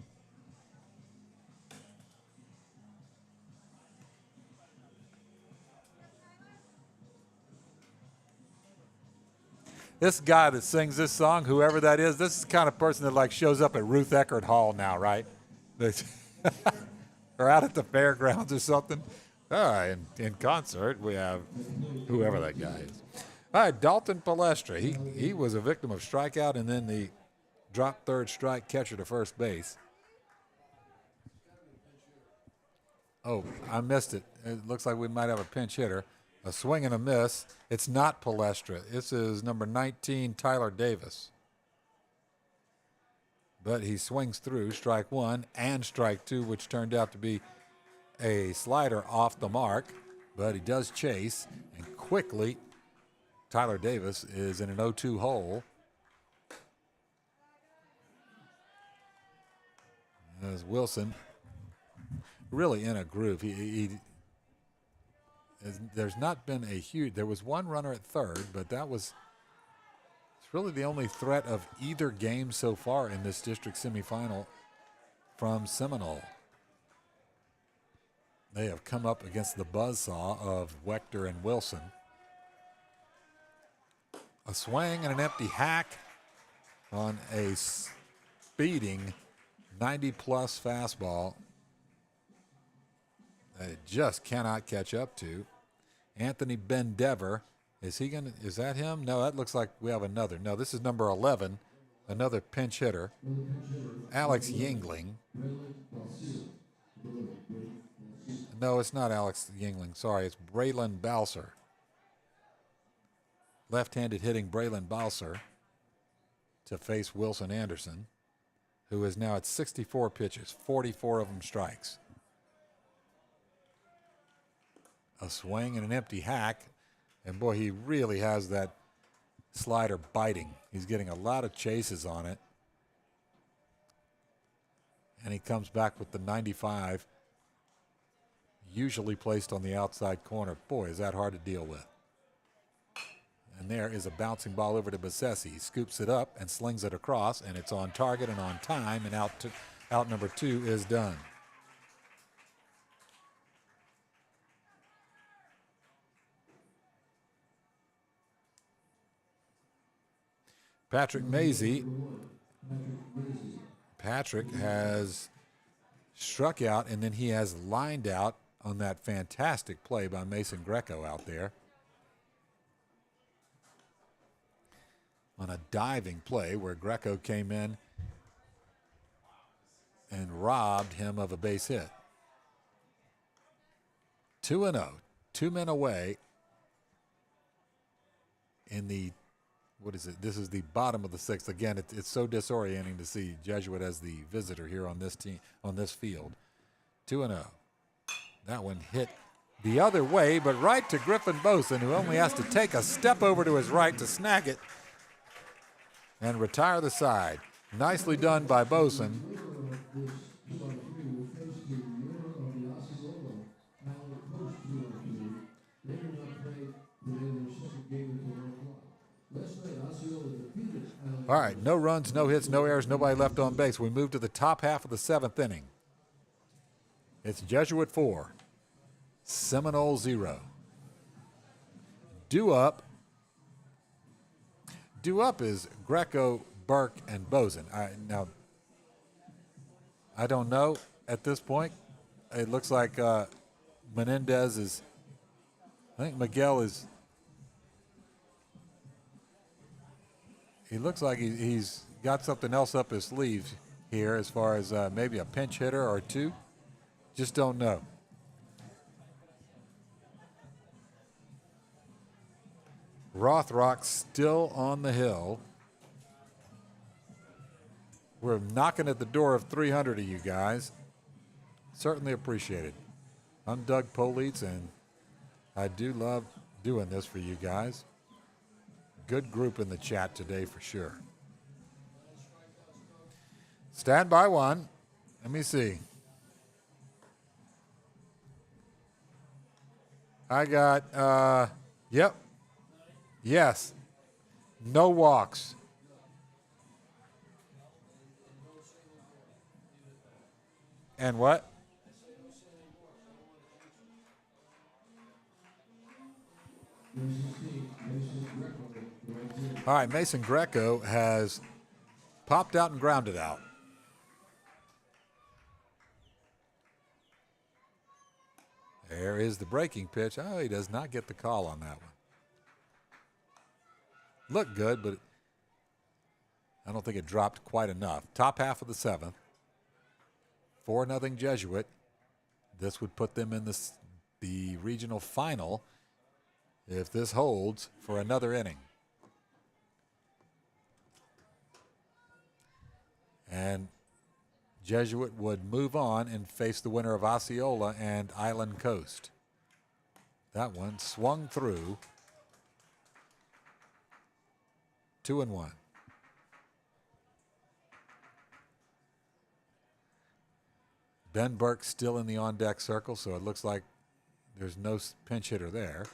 This guy that sings this song, whoever that is, this is the kind of person that like shows up at Ruth Eckerd Hall now, right? Or out at the fairgrounds or something. In concert, we have whoever that guy is. All right, Dalton Palestra. He was a victim of strikeout and then the drop third strike catcher to first base. Oh, I missed it. It looks like we might have a pinch hitter. A swing and a miss. It's not Palestra. This is number 19, Tyler Davis. But he swings through strike 1 and strike 2, which turned out to be a slider off the mark. But he does chase, and quickly Tyler Davis is in an 0-2 hole. As Wilson really in a groove. There's not been a huge, there was one runner at third, but it's really the only threat of either game so far in this district semifinal from Seminole. They have come up against the buzzsaw of Wechter and Wilson. A swing and an empty hack on a speeding 90-plus fastball that it just cannot catch up to. Anthony Bendever, is that him? No, that looks like we have another. No, this is number 11, another pinch hitter. Alex Yingling. No, it's not Alex Yingling. Sorry, it's Braylon Balser. Left-handed hitting Braylon Balser to face Wilson Anderson. who is now at 64 pitches, 44 of them strikes. A swing and an empty hack, and boy, he really has that slider biting. He's getting a lot of chases on it. And he comes back with the 95, usually placed on the outside corner. Boy, is that hard to deal with. And there is a bouncing ball over to Bassesi. He scoops it up and slings it across, and it's on target and on time, and out number 2 is done. Patrick Mazie. Patrick has struck out, and then he has lined out on that fantastic play by Mason Greco out there. On a diving play where Greco came in and robbed him of a base hit. 2-0, 2 men away in the, what is it? This is the bottom of the 6th. Again, it's so disorienting to see Jesuit as the visitor here on this team, on this field. 2-0. That one hit the other way, but right to Griffin Boson, who only has to take a step over to his right to snag it and retire the side. Nicely done by Boson. All right, no runs, no hits, no errors, nobody left on base. We move to the top half of the 7th inning. It's Jesuit 4, Seminole 0. Due up is Greco, Burke, and Boson. Now, I don't know at this point. It looks like Menendez is, I think Miguel is, he looks like he's got something else up his sleeve here as far as maybe a pinch hitter or two. Just don't know. Rothrock still on the hill. We're knocking at the door of 300 of you guys. Certainly appreciate it. I'm Doug Politz, and I do love doing this for you guys. Good group in the chat today for sure. Stand by one. Let me see. I got, yep. Yes. No walks. And what? All right, Mason Greco has popped out and grounded out. There is the breaking pitch. Oh, he does not get the call on that one. Looked good, but I don't think it dropped quite enough. Top half of the 7th. 4-0 Jesuit. This would put them in the regional final if this holds for another inning. And Jesuit would move on and face the winner of Osceola and Island Coast. That one swung through. 2-1. Ben Burke still in the on-deck circle, so it looks like there's no pinch hitter there.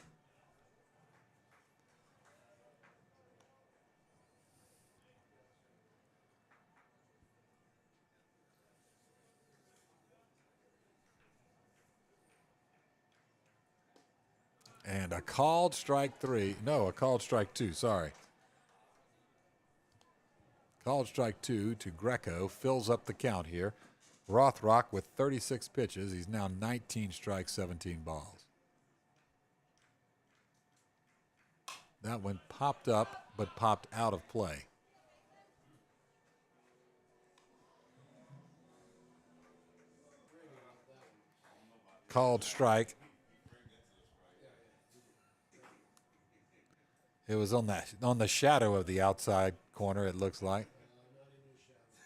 And a called strike 3. No, a called strike 2, sorry. Called strike 2 to Greco fills up the count here. Rothrock with 36 pitches. He's now 19 strikes, 17 balls. That one popped up, but popped out of play. Called strike. It was on the shadow of the outside corner, it looks like.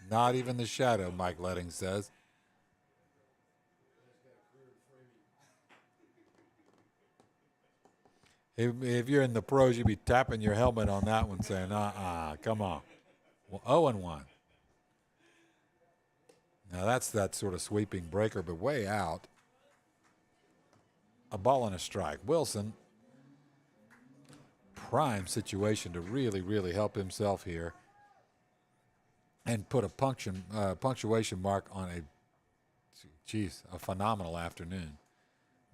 Not even the shadow, Mike Letting says. If you're in the pros, you'd be tapping your helmet on that one saying, come on. Well, 0-1. Now that's that sort of sweeping breaker, but way out. A ball and a strike. Wilson, prime situation to really, really help himself here and put a punctuation mark on a phenomenal afternoon,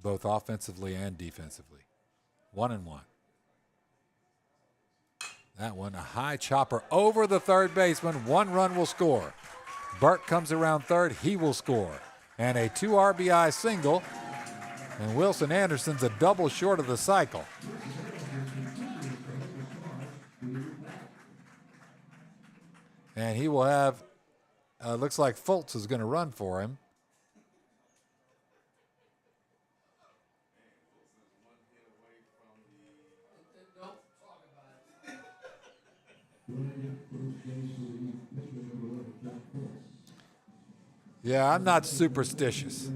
both offensively and defensively. 1-1. That one, a high chopper over the third baseman. 1 run will score. Burt comes around third. He will score. And a 2 RBI single. And Wilson Anderson's a double short of the cycle. And he will have, looks like Fultz is going to run for him. Yeah, I'm not superstitious.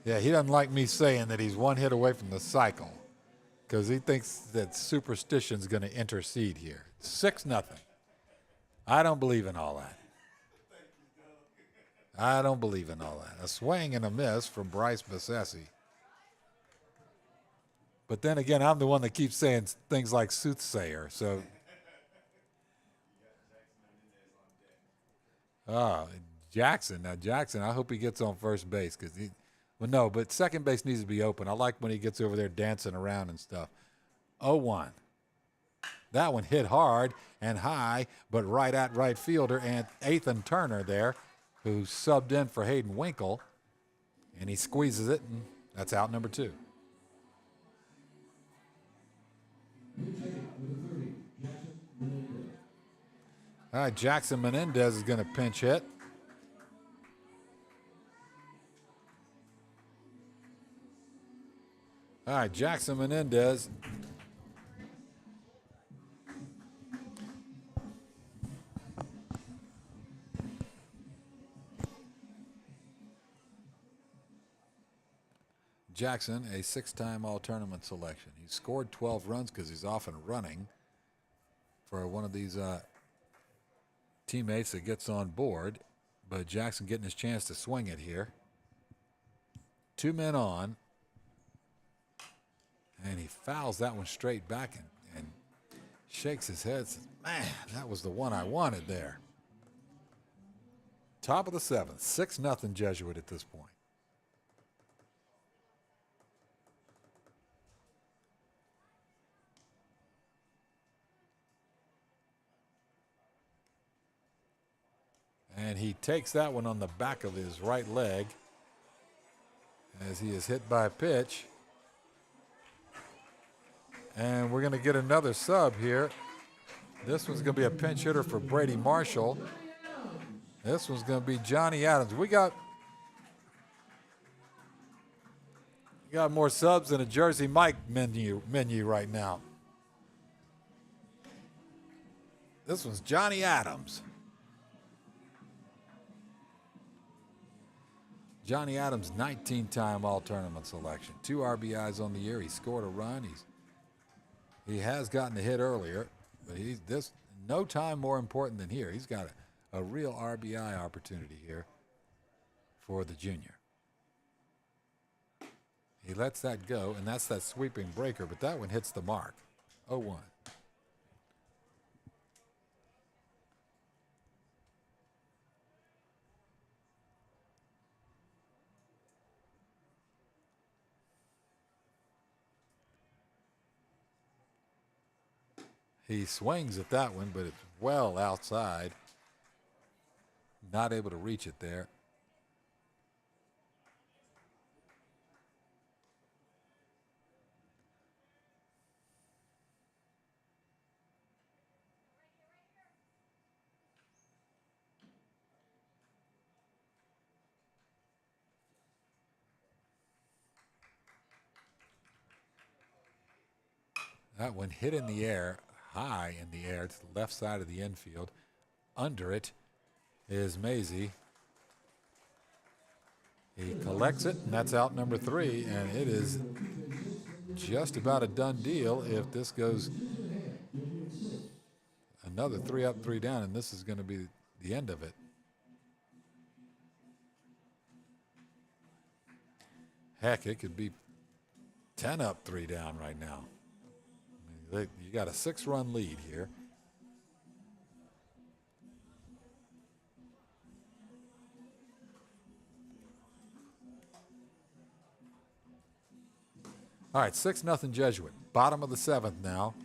Yeah, he doesn't like me saying that he's 1 hit away from the cycle because he thinks that superstition's going to intercede here. 6-0. I don't believe in all that. I don't believe in all that. A swing and a miss from Bryce Bessesi. But then again, I'm the one that keeps saying things like soothsayer, so. Jackson. Now, Jackson, I hope he gets on first base because but second base needs to be open. I like when he gets over there dancing around and stuff. 0-1. That one hit hard and high, but right at right fielder and Ethan Turner there, who subbed in for Hayden Winkle, and he squeezes it, and that's out number 2. All right, Jackson Menendez is going to pinch hit. All right, Jackson Menendez. Jackson, a 6-time all-tournament selection. He scored 12 runs because he's often running for one of these teammates that gets on board. But Jackson getting his chance to swing it here. 2 men on. And he fouls that one straight back and shakes his head. Says, man, that was the one I wanted there. Top of the 7th. 6-0 Jesuit at this point. And he takes that one on the back of his right leg as he is hit by a pitch. And we're going to get another sub here. This one's going to be a pinch hitter for Brady Marshall. This one's going to be Johnny Adams. We got more subs than a Jersey Mike menu right now. This one's Johnny Adams. Johnny Adams, 19-time all-tournament selection. 2 RBIs on the year. He scored a run. He has gotten a hit earlier, but no time more important than here. He's got a real RBI opportunity here for the junior. He lets that go, and that's that sweeping breaker, but that one hits the mark. 0-1. He swings at that one, but it's well outside. Not able to reach it there. That one hit in the air, high in the air to the left side of the infield. under it is Maisie. He collects it, and that's out number 3, and it is just about a done deal if this goes another 3 up, 3 down, and this is going to be the end of it. Heck, it could be 10 up, 3 down right now. I mean, you got a 6-run lead here. All right, 6-0 Jesuit. Bottom of the 7th now.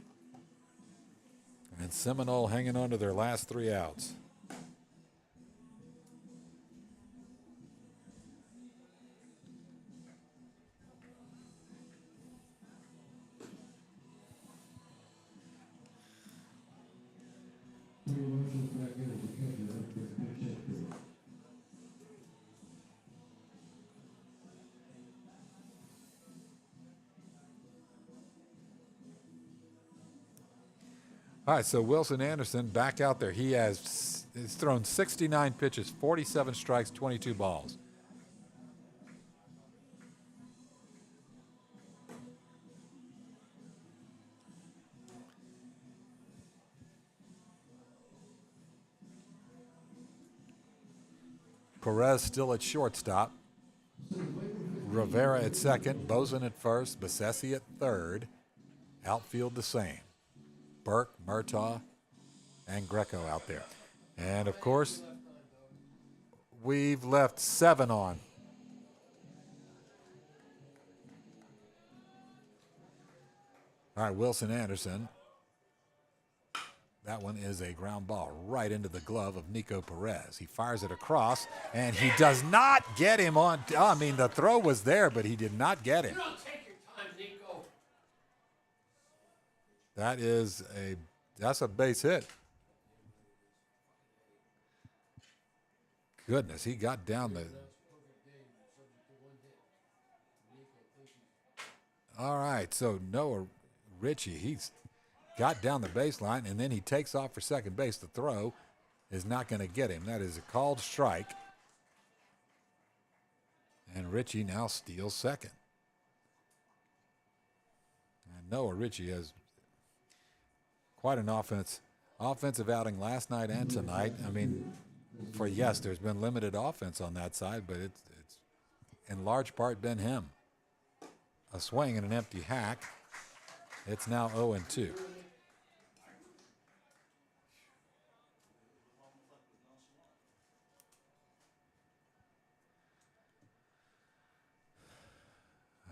And Seminole hanging on to their last 3 outs. All right, so Wilson Anderson back out there. He's thrown 69 pitches, 47 strikes, 22 balls. Perez still at shortstop. Rivera at second, Bozen at first, Bassesi at third. Outfield the same. Burke, Murtaugh, and Greco out there. And, of course, we've left 7 on. All right, Wilson Anderson. That one is a ground ball right into the glove of Nico Perez. He fires it across, and he does not get him on. I mean, the throw was there, but he did not get him. That's a base hit. Goodness, he got down the. All right, so Noah Ritchie, he's got down the baseline, and then he takes off for second base. The throw is not going to get him. That is a called strike. And Ritchie now steals second. And Noah Ritchie has quite an offensive outing last night and tonight. I mean, there's been limited offense on that side, but it's in large part been him. A swing and an empty hack. It's now 0-2.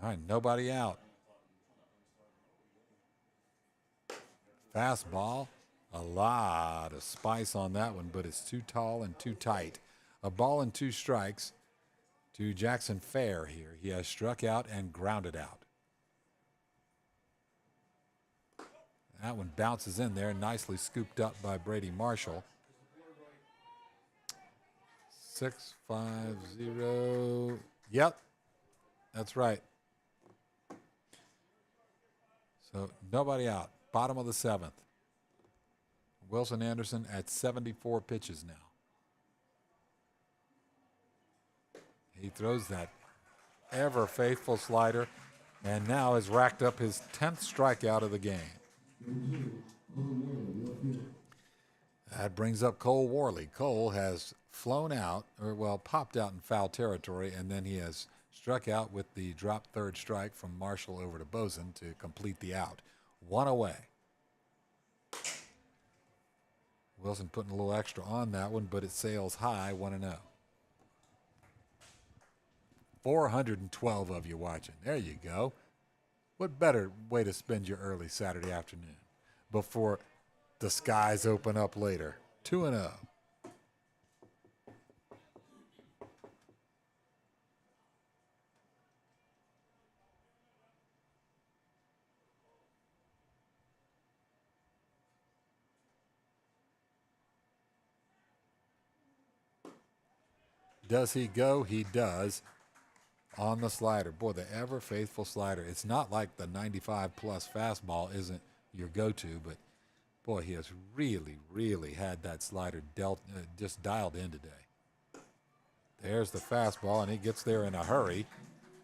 All right, nobody out. Fastball, a lot of spice on that one, but it's too tall and too tight. A ball and 2 strikes to Jackson Fair here. He has struck out and grounded out. That one bounces in there, nicely scooped up by Brady Marshall. 6-5-0. Yep, that's right. So nobody out. Bottom of the 7th. Wilson Anderson at 74 pitches now. He throws that ever faithful slider and now has racked up his 10th strikeout of the game. That brings up Cole Worley. Cole has flown out, popped out in foul territory, and then he has struck out with the drop third strike from Marshall over to Bozen to complete the out. 1 away. Wilson putting a little extra on that one, but it sails high, 1-0. 412 of you watching. There you go. What better way to spend your early Saturday afternoon before the skies open up later? 2-0. Does he go? He does. On the slider. Boy, the ever faithful slider. It's not like the 95 plus fastball isn't your go-to, but Boy, he has really, really had that slider just dialed in today. There's the fastball, and he gets there in a hurry,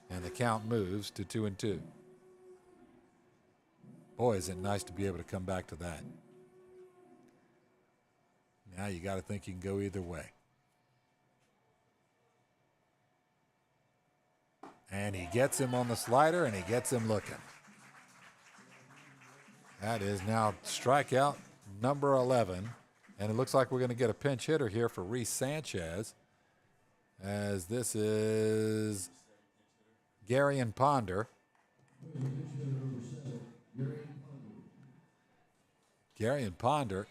and the count moves to 2-2. Boy, is it nice to be able to come back to that. Now you got to think you can go either way. And he gets him on the slider, and he gets him looking. That is now strikeout number 11. And it looks like we're going to get a pinch hitter here for Reese Sanchez, as this is Garion Ponder. Garion Ponder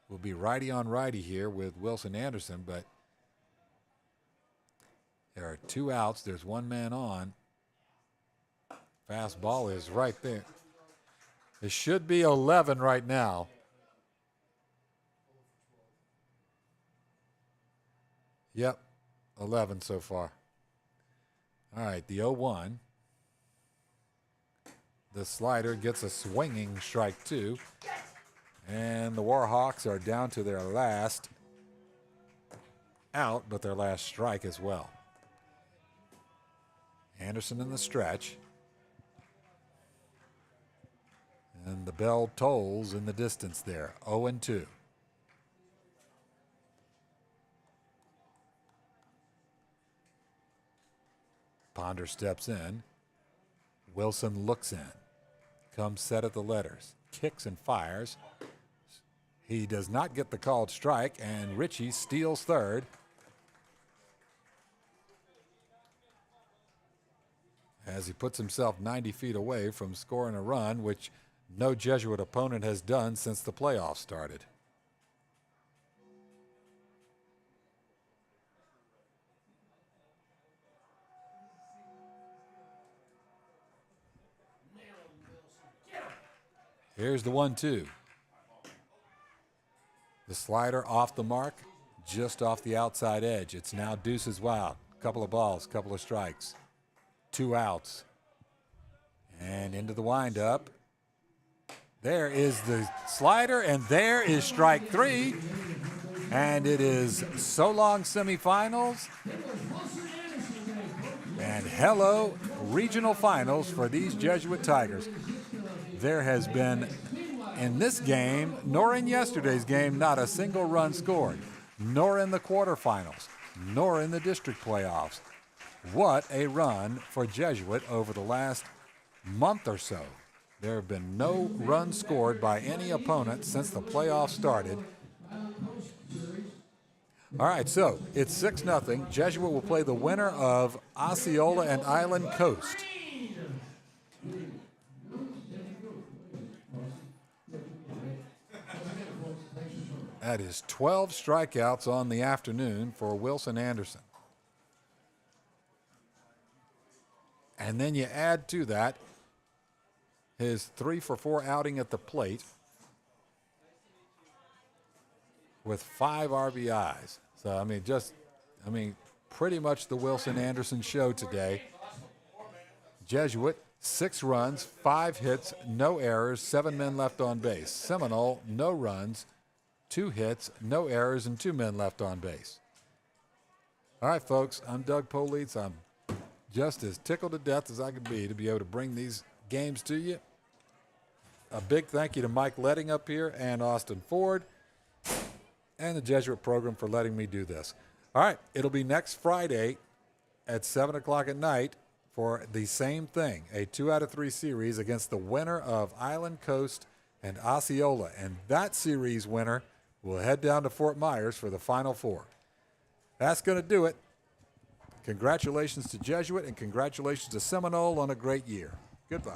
will be righty on righty here with Wilson Anderson, but there are 2 outs. There's 1 man on. Fastball is right there. It should be 11 right now. Yep, 11 so far. All right, the 0-1. The slider gets a swinging strike 2. And the Warhawks are down to their last out, but their last strike as well. Anderson in the stretch. And the bell tolls in the distance there, 0-2. Ponder steps in. Wilson looks in. Comes set at the letters. Kicks and fires. He does not get the called strike, and Ritchie steals third. As he puts himself 90 feet away from scoring a run, which no Jesuit opponent has done since the playoffs started. Here's the 1-2. The slider off the mark, just off the outside edge. It's now deuces wild. Couple of balls, couple of strikes. 2 outs. And into the windup. There is the slider, and there is strike 3. And it is so long semifinals. And hello regional finals for these Jesuit Tigers. There has been, in this game, nor in yesterday's game, not a single run scored, nor in the quarterfinals, nor in the district playoffs. What a run for Jesuit over the last month or so. There have been no runs scored by any opponent since the playoffs started. All right, so it's 6-0. Jesuit will play the winner of Osceola and Island Coast. That is 12 strikeouts on the afternoon for Wilson Anderson. And then you add to that his 3-for-4 outing at the plate with 5 RBIs. So, I mean, pretty much the Wilson Anderson show today. Jesuit, 6 runs, 5 hits, no errors, 7 men left on base. Seminole, no runs, 2 hits, no errors, and 2 men left on base. All right, folks, I'm Doug Politz. I'm just as tickled to death as I could be able to bring these games to you. A big thank you to Mike Letting up here and Austin Ford and the Jesuit program for letting me do this. All right, it'll be next Friday at 7 o'clock at night for the same thing, a 2-out-of-3 series against the winner of Island Coast and Osceola. And that series winner will head down to Fort Myers for the Final Four. That's going to do it. Congratulations to Jesuit and congratulations to Seminole on a great year. Goodbye.